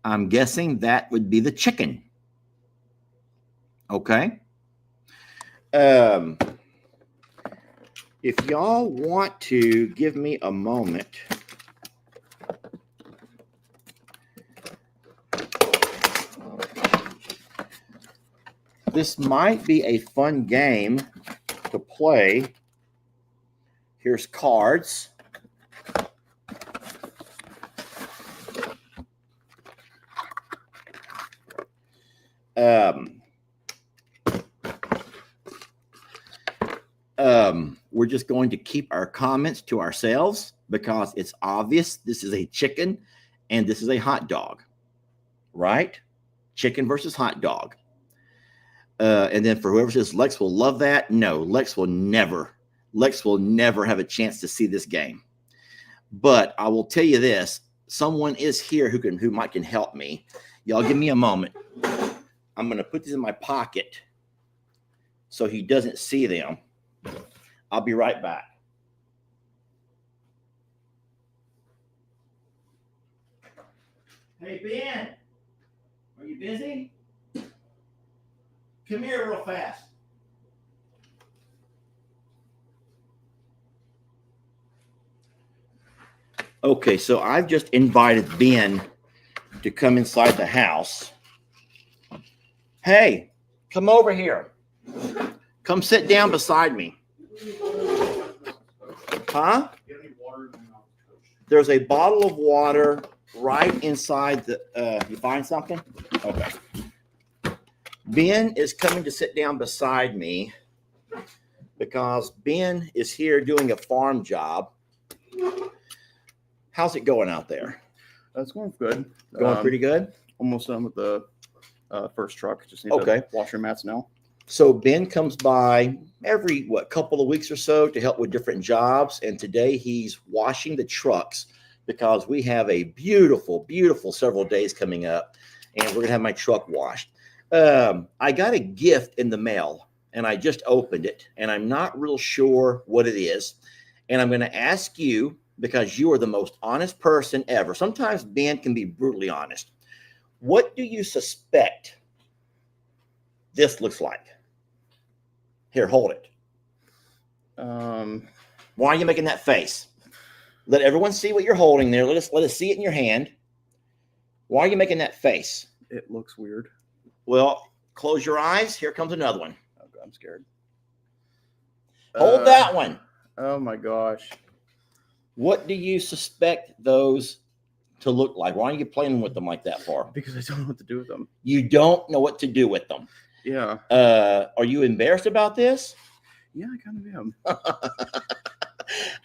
I'm guessing that would be the chicken. Okay. If y'all want to give me a moment. This might be a fun game to play. Here's cards. We're just going to keep our comments to ourselves because it's obvious this is a chicken and this is a hot dog, right? Chicken versus hot dog. And then for whoever says Lex will love that, no, Lex will never have a chance to see this game. But I will tell you this: someone is here who might help me. Y'all give me a moment. I'm going to put these in my pocket so he doesn't see them. I'll be right back. Hey, Ben, are you busy? Come here real fast. Okay, so I've just invited Ben to come inside the house. Hey, come over here. Come sit down beside me. Huh? There's a bottle of water right inside the, you find something? Okay. Ben is coming to sit down beside me because Ben is here doing a farm job. How's it going out there? That's going good. Going pretty good? Almost done with the first truck. Just need to wash your mats now. So Ben comes by every, couple of weeks or so to help with different jobs. And today he's washing the trucks because we have a beautiful, beautiful several days coming up. And we're going to have my truck washed. I got a gift in the mail. and I just opened it, and I'm not real sure what it is. And I'm going to ask you, because you are the most honest person ever. Sometimes Ben can be brutally honest. What do you suspect this looks like? Here, hold it. Why are you making that face? Let everyone see what you're holding there. Let us see it in your hand. Why are you making that face? It looks weird. Well, close your eyes. Here comes another one. Oh, God, I'm scared. Hold that one. Oh, my gosh. What do you suspect those to look like? Why are you playing with them like that for? Because I don't know what to do with them. You don't know what to do with them. Yeah. Are you embarrassed about this? Yeah, I kind of am.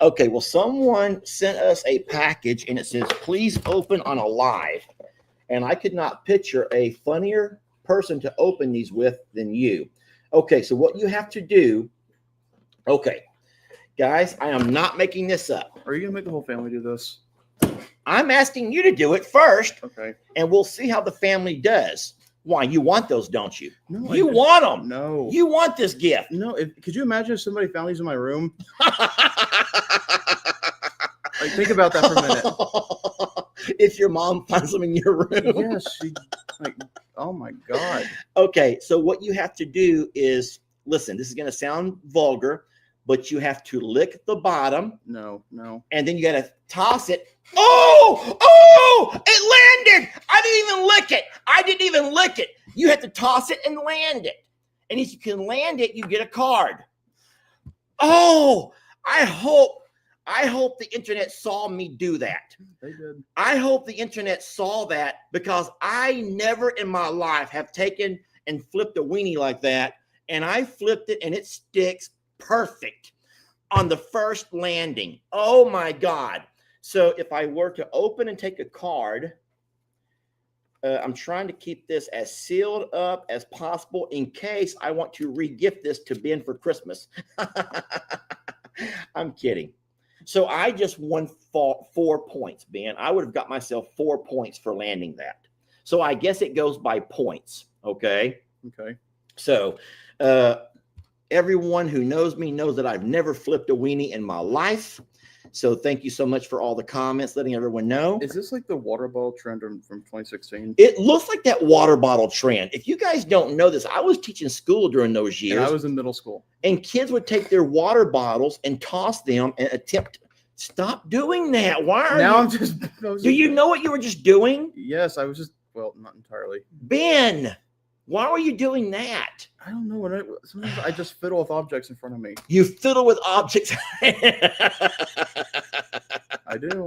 Okay, well, someone sent us a package and it says, please open on a live. And I could not picture a funnier person to open these with than you. Okay, so what you have to do, okay, guys, I am not making this up. Are you going to make the whole family do this? I'm asking you to do it first. Okay. And we'll see how the family does. Why? You want those, don't you? No, you want them. No. You want this gift. No. Could you imagine if somebody found these in my room? Like, think about that for a minute. If your mom finds them in your room. Yes. Oh my God. Okay. So what you have to do is, listen, this is going to sound vulgar, but you have to lick the bottom. No. And then you got to toss it. Oh, it landed. I didn't even lick it. You have to toss it and land it. And if you can land it, you get a card. Oh, I hope the internet saw me do that. They did. I hope the internet saw that, because I never in my life have taken and flipped a weenie like that. And I flipped it and it sticks perfect on the first landing. Oh my God. So if I were to open and take a card, I'm trying to keep this as sealed up as possible in case I want to re-gift this to Ben for Christmas. I'm kidding. So I just won 4 points, Ben. I would have got myself 4 points for landing that. So I guess it goes by points. Okay. Okay. So everyone who knows me knows that I've never flipped a weenie in my life. So thank you so much for all the comments, letting everyone know. Is this like the water bottle trend from 2016? It looks like that water bottle trend. If you guys don't know this, I was teaching school during those years. And I was in middle school. And kids would take their water bottles and toss them and attempt. Stop doing that. Why are now you? Do you know what you were just doing? Yes, I was just, well, not entirely. Ben, why were you doing that? I don't know. Sometimes I just fiddle with objects in front of me. You fiddle with objects. I do.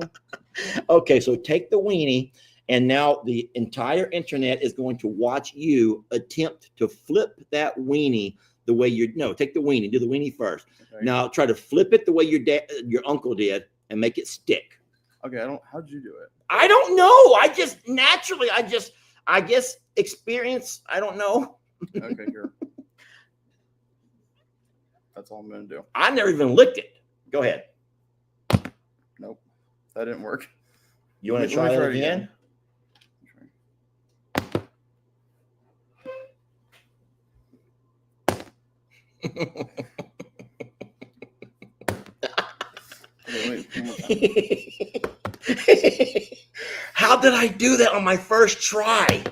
Okay, so take the weenie, and now the entire internet is going to watch you attempt to flip that weenie the way take the weenie, do the weenie first. Okay. Now try to flip it the way your uncle did and make it stick. Okay, how'd you do it? I don't know. I guess experience. I don't know. Okay, here. That's all I'm going to do. I never even licked it. Go ahead. Nope. That didn't work. You want to try it again? How did I do that on my first try?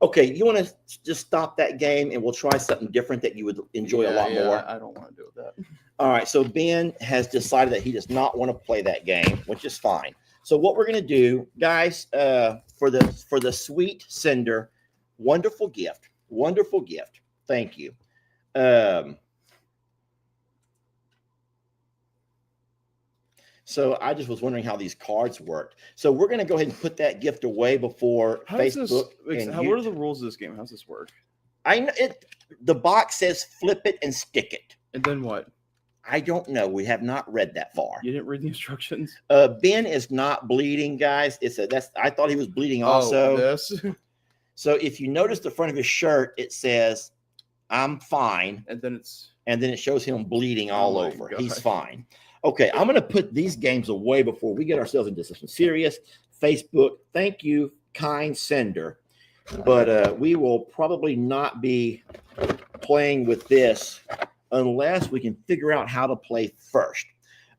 Okay, you want to just stop that game and we'll try something different that you would enjoy a lot more? I don't want to do that. All right, so Ben has decided that he does not want to play that game, which is fine. So what we're going to do, guys, for the sweet sender, wonderful gift. Thank you. So I just was wondering how these cards worked. So we're going to go ahead and put that gift away before Facebook. What are the rules of this game? How's this work? The box says flip it and stick it. And then what? I don't know. We have not read that far. You didn't read the instructions? Ben is not bleeding, guys. I thought he was bleeding also. This? So if you notice the front of his shirt, it says, "I'm fine." And then it shows him bleeding all over. God. He's fine. Okay, I'm going to put these games away before we get ourselves into something serious. Facebook, thank you, kind sender. But we will probably not be playing with this unless we can figure out how to play first.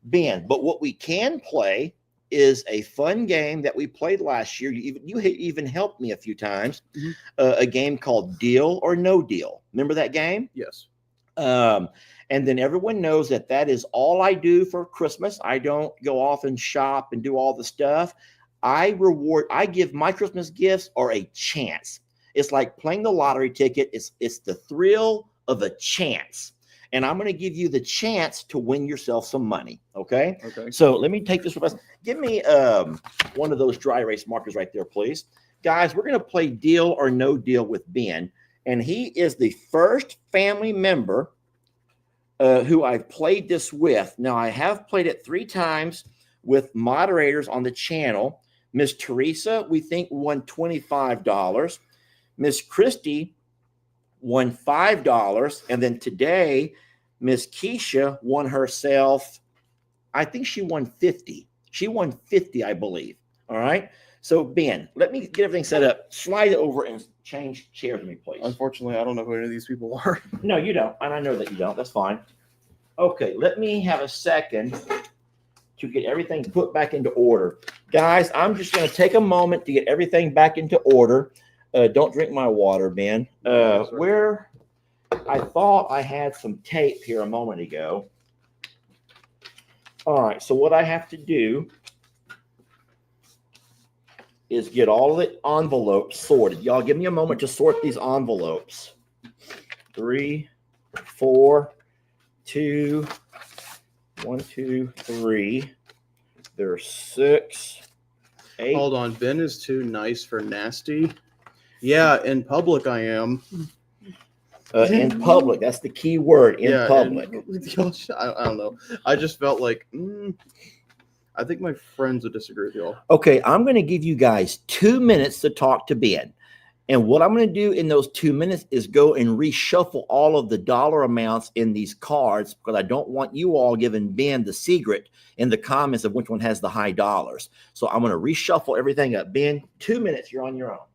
Ben, but what we can play is a fun game that we played last year. You even helped me a few times. Mm-hmm. A game called Deal or No Deal. Remember that game? Yes. And then everyone knows that is all I do for Christmas. I don't go off and shop and do all the stuff. I give my Christmas gifts are a chance. It's like playing the lottery ticket. It's the thrill of a chance. And I'm going to give you the chance to win yourself some money. Okay. Okay. So let me take this with us. Give me one of those dry erase markers right there, please. Guys, we're going to play Deal or No Deal with Ben. And he is the first family member who I've played this with. Now, I have played it 3 times with moderators on the channel. Miss Teresa, we think, won $25. Miss Christy won $5. And then today, Miss Kesha won herself, I think she won 50. She won 50, I believe. All right. So, Ben, let me get everything set up. Slide it over and change chairs with me, please. Unfortunately, I don't know who any of these people are. No, you don't. And I know that you don't. That's fine. Okay, let me have a second to get everything put back into order. Guys, I'm just going to take a moment to get everything back into order. Don't drink my water, Ben. Where I thought I had some tape here a moment ago. All right, so what I have to do is get all of the envelopes sorted. Y'all give me a moment to sort these envelopes. 3, 4, 2, 1, 2, 3. There's 6, 8. Hold on. Ben is too nice for nasty. Yeah, in public I am. In public, that's the key word. In public. I don't know. I just felt like I think my friends would disagree with y'all. Okay, I'm going to give you guys 2 minutes to talk to Ben. And what I'm going to do in those 2 minutes is go and reshuffle all of the dollar amounts in these cards, because I don't want you all giving Ben the secret in the comments of which one has the high dollars. So I'm going to reshuffle everything up. Ben, 2 minutes. You're on your own.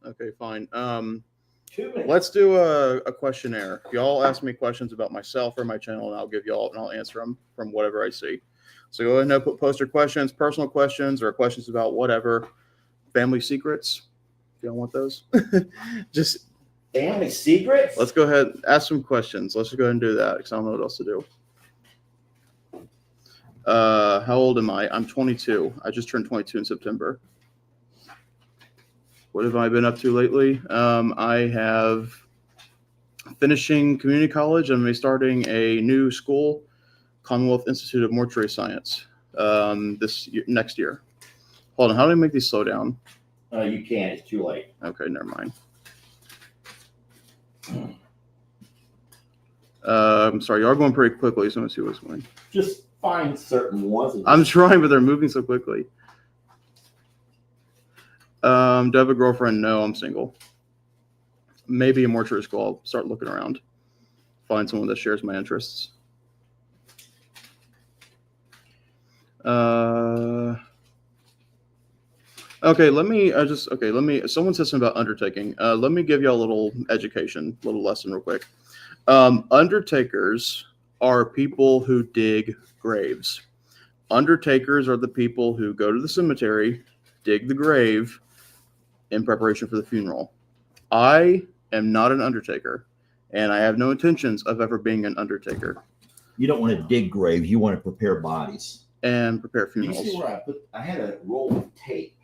Okay, fine. 2 minutes. Let's do a questionnaire. Y'all ask me questions about myself or my channel, and I'll give y'all, and I'll answer them from whatever I see. So go ahead and post your questions, personal questions, or questions about whatever. Family secrets. If y'all want those. Just family secrets? Let's go ahead and ask some questions. Let's just go ahead and do that, because I don't know what else to do. How old am I? I'm 22. I just turned 22 in September. What have I been up to lately? I have finishing community college. I'm going to be starting a new school, Commonwealth Institute of Mortuary Science, next year. Hold on. How do I make these slow down? You can't. It's too late. Okay, never mind. I'm sorry. Y'all are going pretty quickly, so let's see what's going. Just find certain ones. I'm trying, but they're moving so quickly. Do I have a girlfriend? No, I'm single. Maybe a mortuary school. I'll start looking around. Find someone that shares my interests. Okay, someone said something about undertaking. Let me give you a little education, little lesson real quick. Undertakers are people who dig graves. Undertakers are the people who go to the cemetery, dig the grave in preparation for the funeral. I am not an undertaker, and I have no intentions of ever being an undertaker. You don't want to dig graves. You want to prepare bodies. And prepare funerals. You see where I had a roll of tape.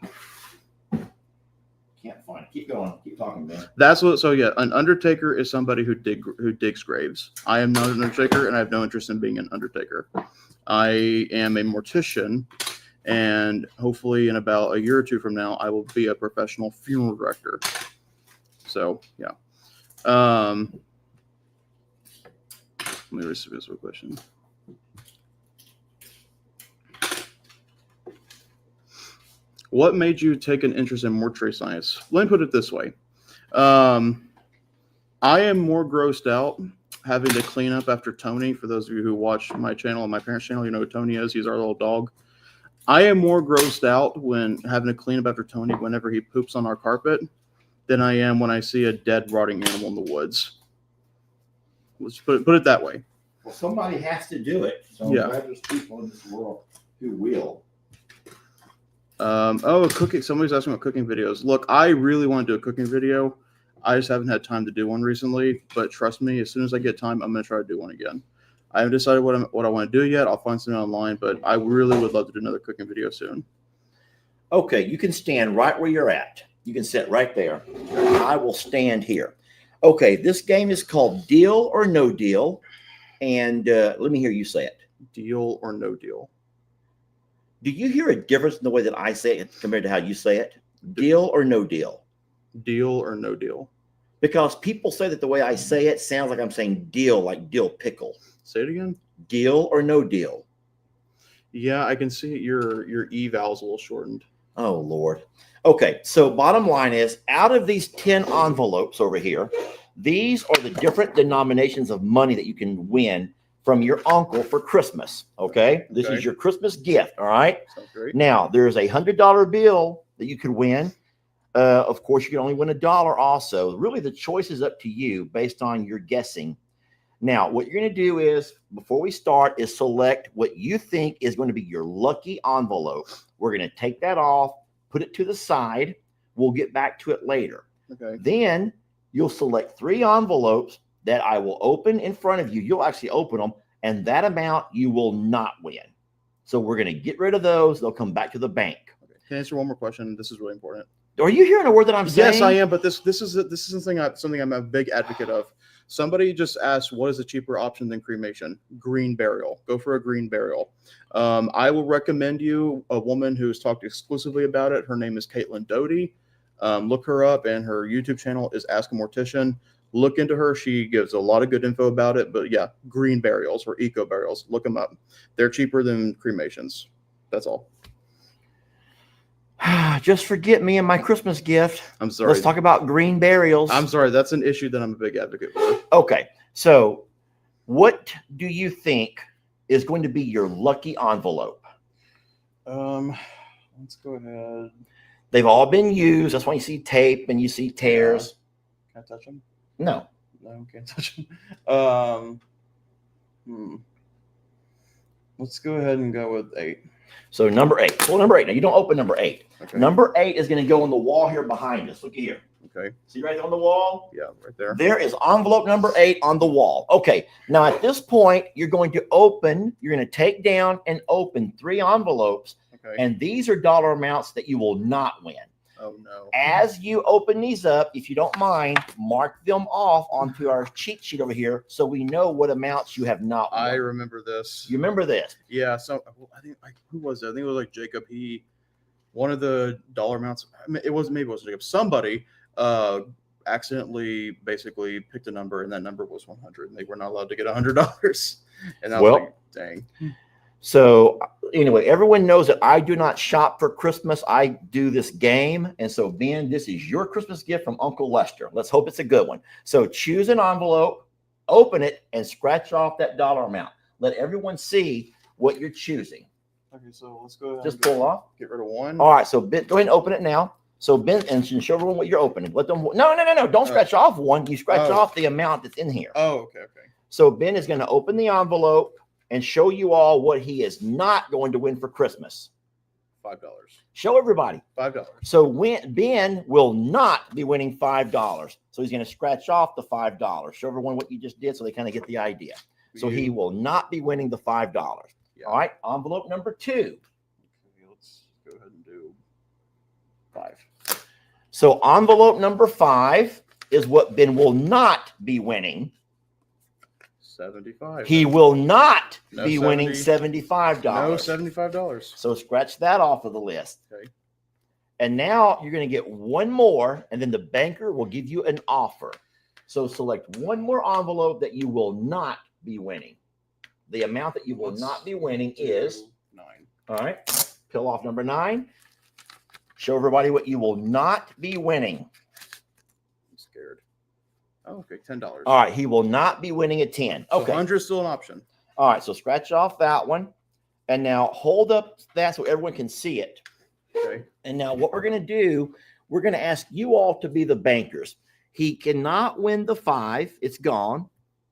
Can't find it. Keep going. Keep talking, man. An undertaker is somebody who digs graves. I am not an undertaker, and I have no interest in being an undertaker. I am a mortician, and hopefully in about a year or two from now, I will be a professional funeral director. So, yeah. Let me receive this question. What made you take an interest in mortuary science? Let me put it this way. I am more grossed out having to clean up after Tony. For those of you who watch my channel and my parents' channel, you know who Tony is. He's our little dog. I am more grossed out when having to clean up after Tony whenever he poops on our carpet than I am when I see a dead, rotting animal in the woods. Let's put it that way. Well, somebody has to do it. So Yeah. I'm glad there's people in this world who will. Cooking. Somebody's asking about cooking videos. Look, I really want to do a cooking video. I just haven't had time to do one recently. But trust me, as soon as I get time, I'm going to try to do one again. I haven't decided what I want to do yet. I'll find something online, but I really would love to do another cooking video soon. Okay, you can stand right where you're at. You can sit right there. I will stand here. Okay, this game is called Deal or No Deal. And let me hear you say it. Deal or no deal? Do you hear a difference in the way that I say it compared to how you say it? Deal or no deal? Deal or no deal? Because people say that the way I say it sounds like I'm saying deal, like dill pickle. Say it again. Deal or no deal? Yeah, I can see your E vowel's a little shortened. Oh, Lord. Okay, so bottom line is, out of these 10 envelopes over here, these are the different denominations of money that you can win from your uncle for Christmas, okay? This is your Christmas gift, all right? Sounds great. Now, there's a $100 bill that you could win. Of course, you can only win $1 also. Really, the choice is up to you based on your guessing. Now, what you're going to do is, before we start, is select what you think is going to be your lucky envelope. We're going to take that off, put it to the side. We'll get back to it later. Okay. Then you'll select 3 envelopes that I will open in front of you. You'll actually open them, and that amount you will not win. So we're going to get rid of those. They'll come back to the bank. Okay. Can I answer one more question? This is really important. Are you hearing a word that I'm saying? Yes, I am. But this is something I'm a big advocate of. Somebody just asked, what is a cheaper option than cremation? Green burial. Go for a green burial. I will recommend you a woman who's talked exclusively about it. Her name is Caitlin Doty. Look her up, and her YouTube channel is Ask a Mortician. Look into her. She gives a lot of good info about it. But yeah, green burials or eco burials. Look them up. They're cheaper than cremations. That's all. Just forget me and my Christmas gift. I'm sorry. Let's talk about green burials. I'm sorry. That's an issue that I'm a big advocate for. Okay. So what do you think is going to be your lucky envelope? Let's go ahead. They've all been used. That's why you see tape and you see tears. Can I touch them? No. No, can't touch them. Let's go ahead and go with 8. So number 8. Well, number 8. Now you don't open number 8. Okay. Number 8 is going to go on the wall here behind us. Look here. Okay. See right on the wall? Yeah, right there. There is envelope number 8 on the wall. Okay. Now at this point, you're going to take down and open 3 envelopes. Okay. And these are dollar amounts that you will not win. Oh, no. As you open these up, if you don't mind, mark them off onto our cheat sheet over here so we know what amounts you have not won. I remember this. You remember this? Yeah. So I think, who was it? I think it was like Jacob. One of the dollar amounts, maybe it wasn't Jacob. Somebody accidentally basically picked a number, and that number was 100, and they were not allowed to get $100. And I was like, dang. So anyway, everyone knows that I do not shop for Christmas. I do this game. And so, Ben, this is your Christmas gift from Uncle Lester. Let's hope it's a good one. So choose an envelope, open it, and scratch off that dollar amount. Let everyone see what you're choosing. Okay, so let's go ahead. Just pull off. Get rid of 1. All right, so Ben, go ahead and open it now. So Ben, and show everyone what you're opening. Let them. No. Don't scratch off 1. You scratch off the amount that's in here. Oh, okay. So Ben is going to open the envelope and show you all what he is not going to win for Christmas. $5. Show everybody. $5. So Ben will not be winning $5. So he's going to scratch off the $5. Show everyone what you just did so they kind of get the idea. So he will not be winning the $5. Yeah. All right, envelope number 2. Okay, let's go ahead and do 5. So envelope number 5 is what Ben will not be winning. 75. He will not No be 70. winning $75. No $75. So scratch that off of the list. Okay. And now you're going to get 1 more, and then the banker will give you an offer. So select 1 more envelope that you will not be winning. The amount that you will not be winning is 9. All right. Peel off number 9. Show everybody what you will not be winning. I'm scared. Oh, okay, $10. All right. He will not be winning a 10. So Okay. 100 is still an option. All right. So scratch off that one. And now hold up that so everyone can see it. Okay. And now what we're going to do, we're going to ask you all to be the bankers. He cannot win the 5. It's gone.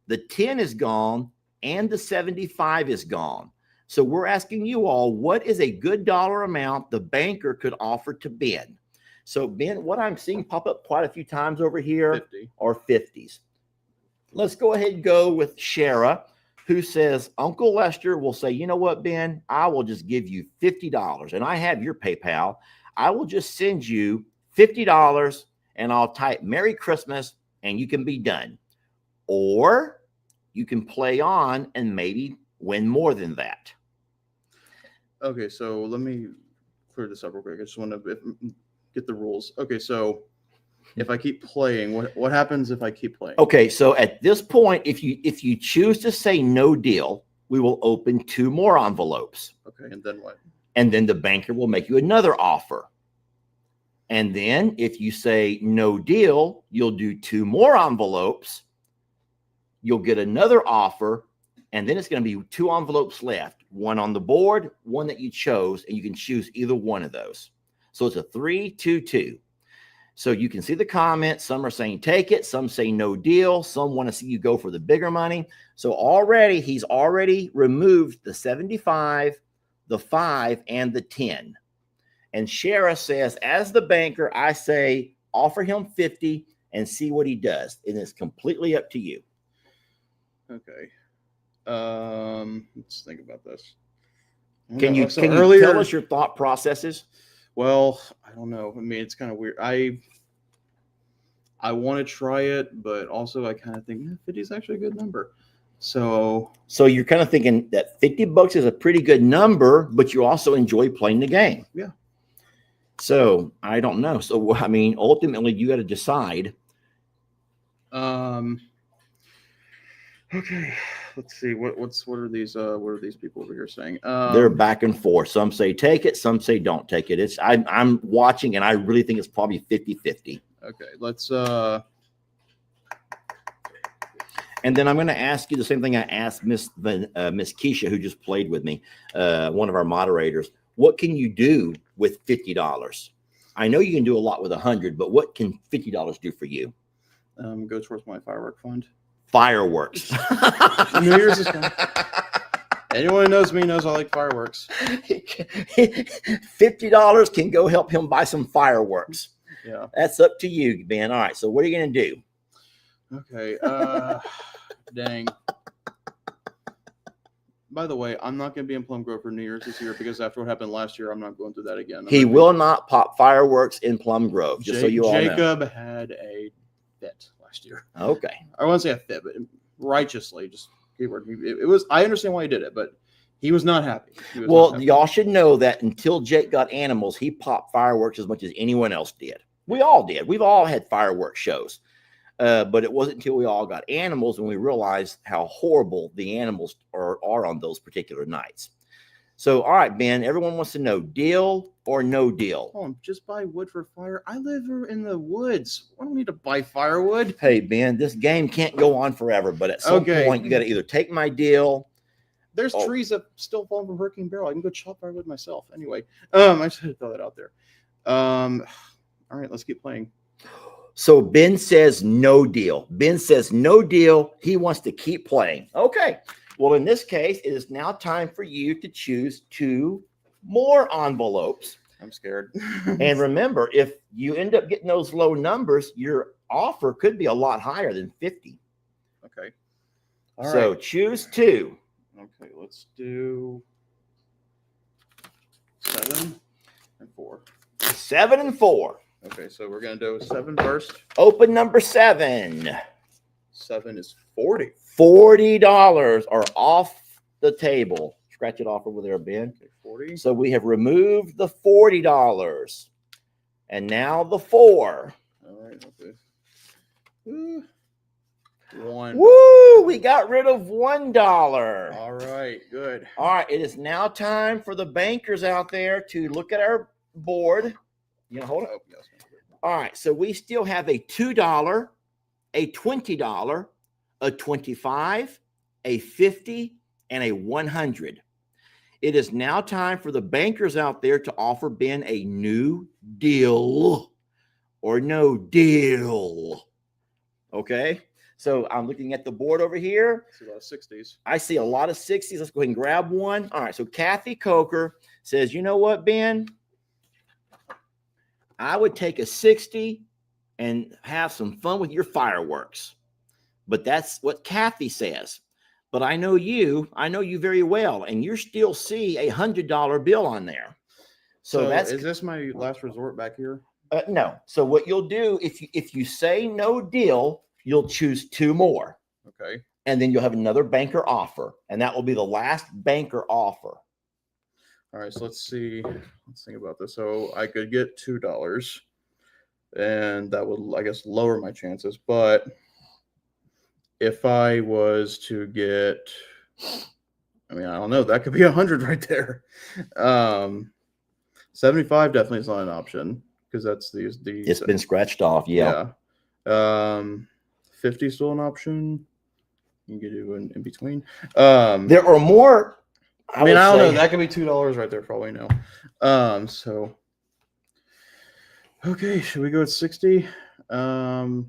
the 10 is gone, and the 75 is gone. So we're asking you all, what is a good dollar amount the banker could offer to Ben? So Ben, what I'm seeing pop up quite a few times over here 50. are 50s. Let's go ahead and go with Shara, who says, Uncle Lester will say, you know what, Ben, I will just give you $50. And I have your PayPal. I will just send you $50 and I'll type Merry Christmas and you can be done. Or you can play on and maybe win more than that. Okay, so let me clear this up real quick. I just want to get the rules. Okay, so if I keep playing, what happens if I keep playing? Okay, so at this point, if you choose to say no deal, we will open 2 more envelopes. Okay, and then what? And then the banker will make you another offer. And then if you say no deal, you'll do 2 more envelopes. You'll get another offer. And then it's going to be 2 envelopes left, one on the board, one that you chose, and you can choose either one of those. So it's a 3-2-2. So you can see the comments. Some are saying take it. Some say no deal. Some want to see you go for the bigger money. So already he's already removed the 75, the 5, and the 10. And Shara says, as the banker, I say offer him 50 and see what he does. And it's completely up to you. Okay. Let's think about this. Can you tell us your thought processes? Well, I don't know. I mean, it's kind of weird. I want to try it, but also I kind of think 50 is actually a good number. So you're kind of thinking that $50 is a pretty good number, but you also enjoy playing the game. Yeah. So I don't know. So I mean, ultimately, you got to decide. Okay. Let's see. What are these people over here saying? They're back and forth. Some say take it, some say don't take it. I'm watching, and I really think it's probably 50-50. Okay, let's and then I'm going to ask you the same thing I asked Miss Kesha, who just played with me, one of our moderators. What can you do with $50? I know you can do a lot with 100, but what can $50 do for you? Go towards my firework fund. Fireworks. New Year's is coming. Anyone who knows me knows I like fireworks. $50 can go help him buy some fireworks. Yeah. That's up to you, Ben. All right. So what are you going to do? Okay. Dang. By the way, I'm not going to be in Plum Grove for New Year's this year because after what happened last year, I'm not going through that again. He will not pop fireworks in Plum Grove, just so you all know. Jacob had a fit last year. Okay. I won't say a fit, but righteously, just keyword. It was. I understand why he did it, but he was not happy. Y'all should know that until Jake got animals, he popped fireworks as much as anyone else did. We all did. We've all had fireworks shows. But it wasn't until we all got animals and we realized how horrible the animals are on those particular nights. So, all right, Ben, everyone wants to know, deal or no deal? Oh, just buy wood for fire. I live in the woods. I don't need to buy firewood. Hey, Ben, this game can't go on forever, but at some point, you got to either take my deal. There's trees that still fall from Hurricane Barrel. I can go chop firewood myself. Anyway, I just had to throw that out there. All right, let's keep playing. So Ben says no deal. Ben says no deal. He wants to keep playing. Okay. Well, in this case, it is now time for you to choose 2 more envelopes. I'm scared. And remember, if you end up getting those low numbers, your offer could be a lot higher than 50. Okay. All right. Choose 2. Okay, let's do 7 and 4. 7 and 4. Okay, so we're going to do 7 first. Open number 7. 7 is 40. $40 are off the table. Scratch it off over there, Ben. Okay, 40. So we have removed the $40. And now the 4. All right, okay. 1. Woo! We got rid of $1. All right, good. All right, it is now time for the bankers out there to look at our board. You know, hold it. Oh, yes. All right, so we still have a $2, a $20, a $25, a $50, and a $100. It is now time for the bankers out there to offer Ben a new deal or no deal. Okay, So I'm looking at the board over here. I see a lot of 60s. I see a lot of 60s. Let's go ahead and grab one. All right. So Kathy Coker says, you know what, Ben? I would take a 60 and have some fun with your fireworks. But that's what Kathy says. But I know you very well, and you still see a $100 bill on there. So that's, is this my last resort back here? No. So what you'll do, if you say no deal, you'll choose two more. Okay. And then you'll have another banker offer, and that will be the last banker offer. All right, so let's see. Let's think about this. So I could get $2, and that would, I guess, lower my chances. But if I was to get, I mean, I don't know, that could be 100 right there. 75 definitely is not an option because that's the. It's been scratched off. Yeah. 50 still an option. You can do in between. There are more. I mean, I don't know. That could be $2 right there for all we know. So, okay, should we go at 60? I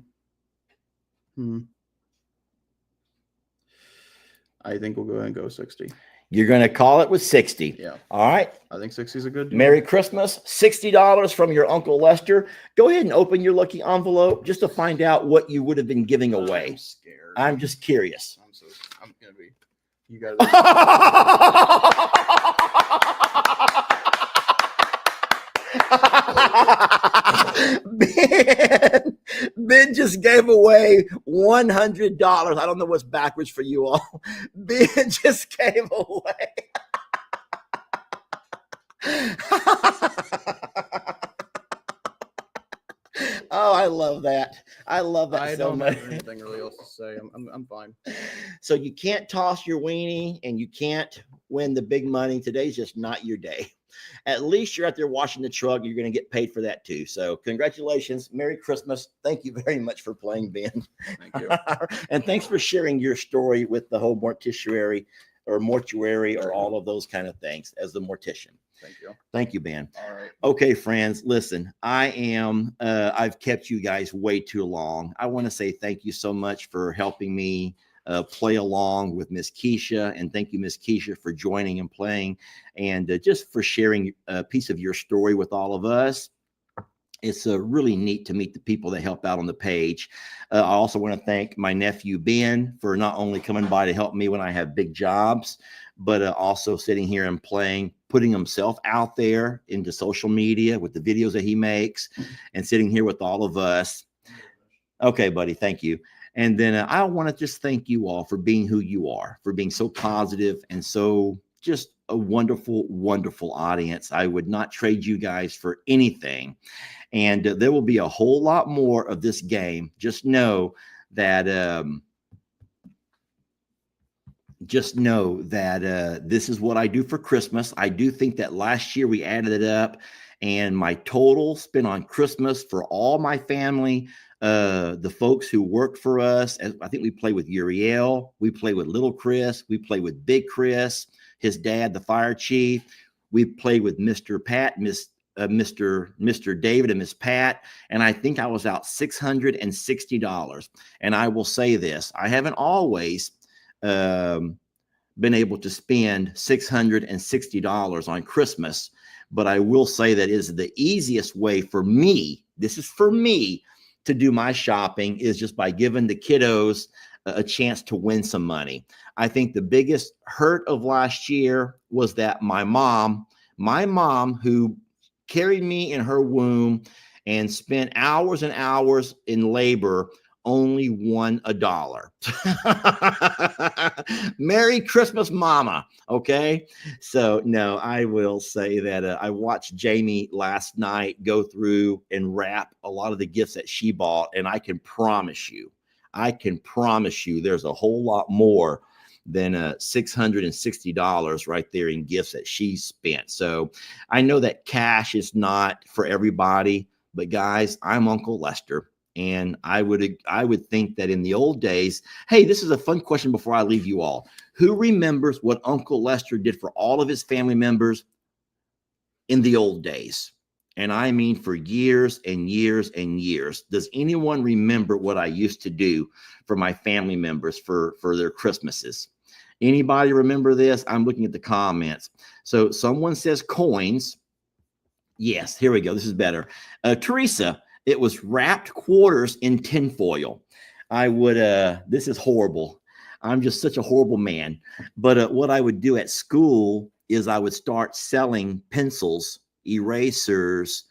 think we'll go ahead and go 60. You're going to call it with 60. Yeah. All right. I think 60 is a good deal. Merry Christmas. $60 from your Uncle Lester. Go ahead and open your lucky envelope just to find out what you would have been giving away. I'm scared. I'm just curious. I'm going to be. You guys. Ben just gave away $100. I don't know what's backwards for you all. Ben just gave away. Oh, I love that. I love that. I so don't much. have anything really else to say. I'm fine. So you can't toss your weenie and you can't win the big money. Today's just not your day. At least you're out there washing the truck. You're going to get paid for that too. So congratulations. Merry Christmas. Thank you very much for playing, Ben. Thank you. And thanks for sharing your story with the whole mortuary or all of those kind of things as the mortician. Thank you. Thank you, Ben. All right. Okay, friends, listen, I've kept you guys way too long. I want to say thank you so much for helping me play along with Miss Kesha. And thank you, Miss Kesha, for joining and playing and just for sharing a piece of your story with all of us. It's really neat to meet the people that help out on the page. I also want to thank my nephew, Ben, for not only coming by to help me when I have big jobs, but also sitting here and playing, putting himself out there into social media with the videos that he makes and sitting here with all of us. Okay, buddy. Thank you. And then I want to just thank you all for being who you are, for being so positive and so just a wonderful, wonderful audience. I would not trade you guys for anything. And there will be a whole lot more of this game. Just know that this is what I do for Christmas. I do think that last year we added it up, and my total spent on Christmas for all my family, the folks who work for us. I think we play with Uriel, we play with little Chris, we play with big Chris, his dad, the fire chief. We played with Mr. Pat, Mr. David and Miss Pat, and I think I was out $660. And I will say this, I haven't always been able to spend $660 on Christmas, but I will say that is the easiest way for me. This is for me to do my shopping is just by giving the kiddos a chance to win some money. I think the biggest hurt of last year was that my mom who carried me in her womb and spent hours and hours in labor only won $1. Merry Christmas, Mama. Okay. So no, I will say that I watched Jamie last night go through and wrap a lot of the gifts that she bought. And I can promise you there's a whole lot more than $660 right there in gifts that she spent. So I know that cash is not for everybody, but guys, I'm Uncle Lester. And I would think that in the old days, hey, this is a fun question before I leave you all. Who remembers what Uncle Lester did for all of his family members in the old days? And I mean for years and years and years. Does anyone remember what I used to do for my family members for their Christmases? Anybody remember this? I'm looking at the comments. So someone says coins. Yes, here we go. This is better. Teresa, it was wrapped quarters in tinfoil. I would, this is horrible. I'm just such a horrible man. But what I would do at school is I would start selling pencils, erasers,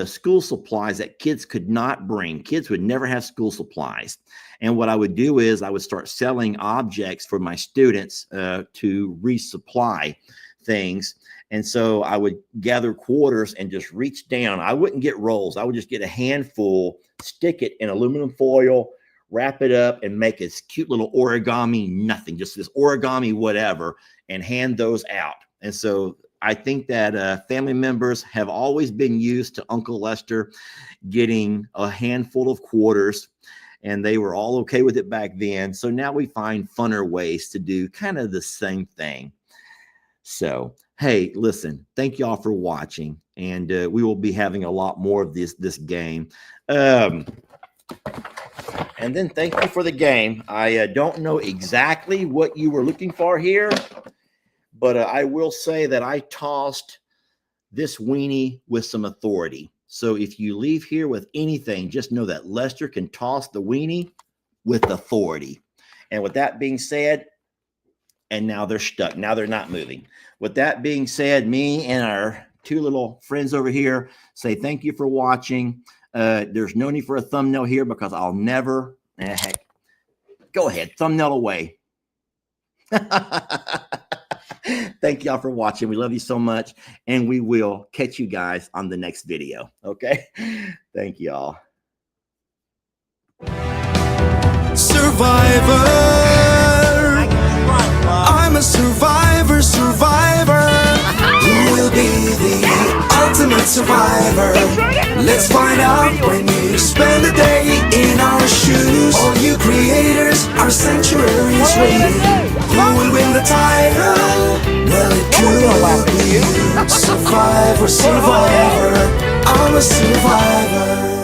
school supplies that kids could not bring. Kids would never have school supplies. And what I would do is I would start selling objects for my students to resupply things. And so I would gather quarters and just reach down. I wouldn't get rolls. I would just get a handful, stick it in aluminum foil, wrap it up, and make this cute little origami nothing, just this origami whatever, and hand those out. And so I think that family members have always been used to Uncle Lester getting a handful of quarters, and they were all okay with it back then. So now we find funner ways to do kind of the same thing. So, hey, listen, thank y'all for watching, and we will be having a lot more of this game. And then thank you for the game. I don't know exactly what you were looking for here, but I will say that I tossed this weenie with some authority. So if you leave here with anything, just know that Lester can toss the weenie with authority. And with that being said, and now they're stuck. Now they're not moving. With that being said, me and our two little friends over here say thank you for watching. There's no need for a thumbnail here because I'll never, heck, go ahead, thumbnail away. Thank y'all for watching. We love you so much, and we will catch you guys on the next video. Okay? Thank y'all. Survivor. I'm a survivor, survivor. Who will be the ultimate survivor? Let's find out when you spend a day in our shoes. All you creators, our sanctuary is waiting. Who will win the title? Well, it could be you. Survivor, survivor. I'm a survivor.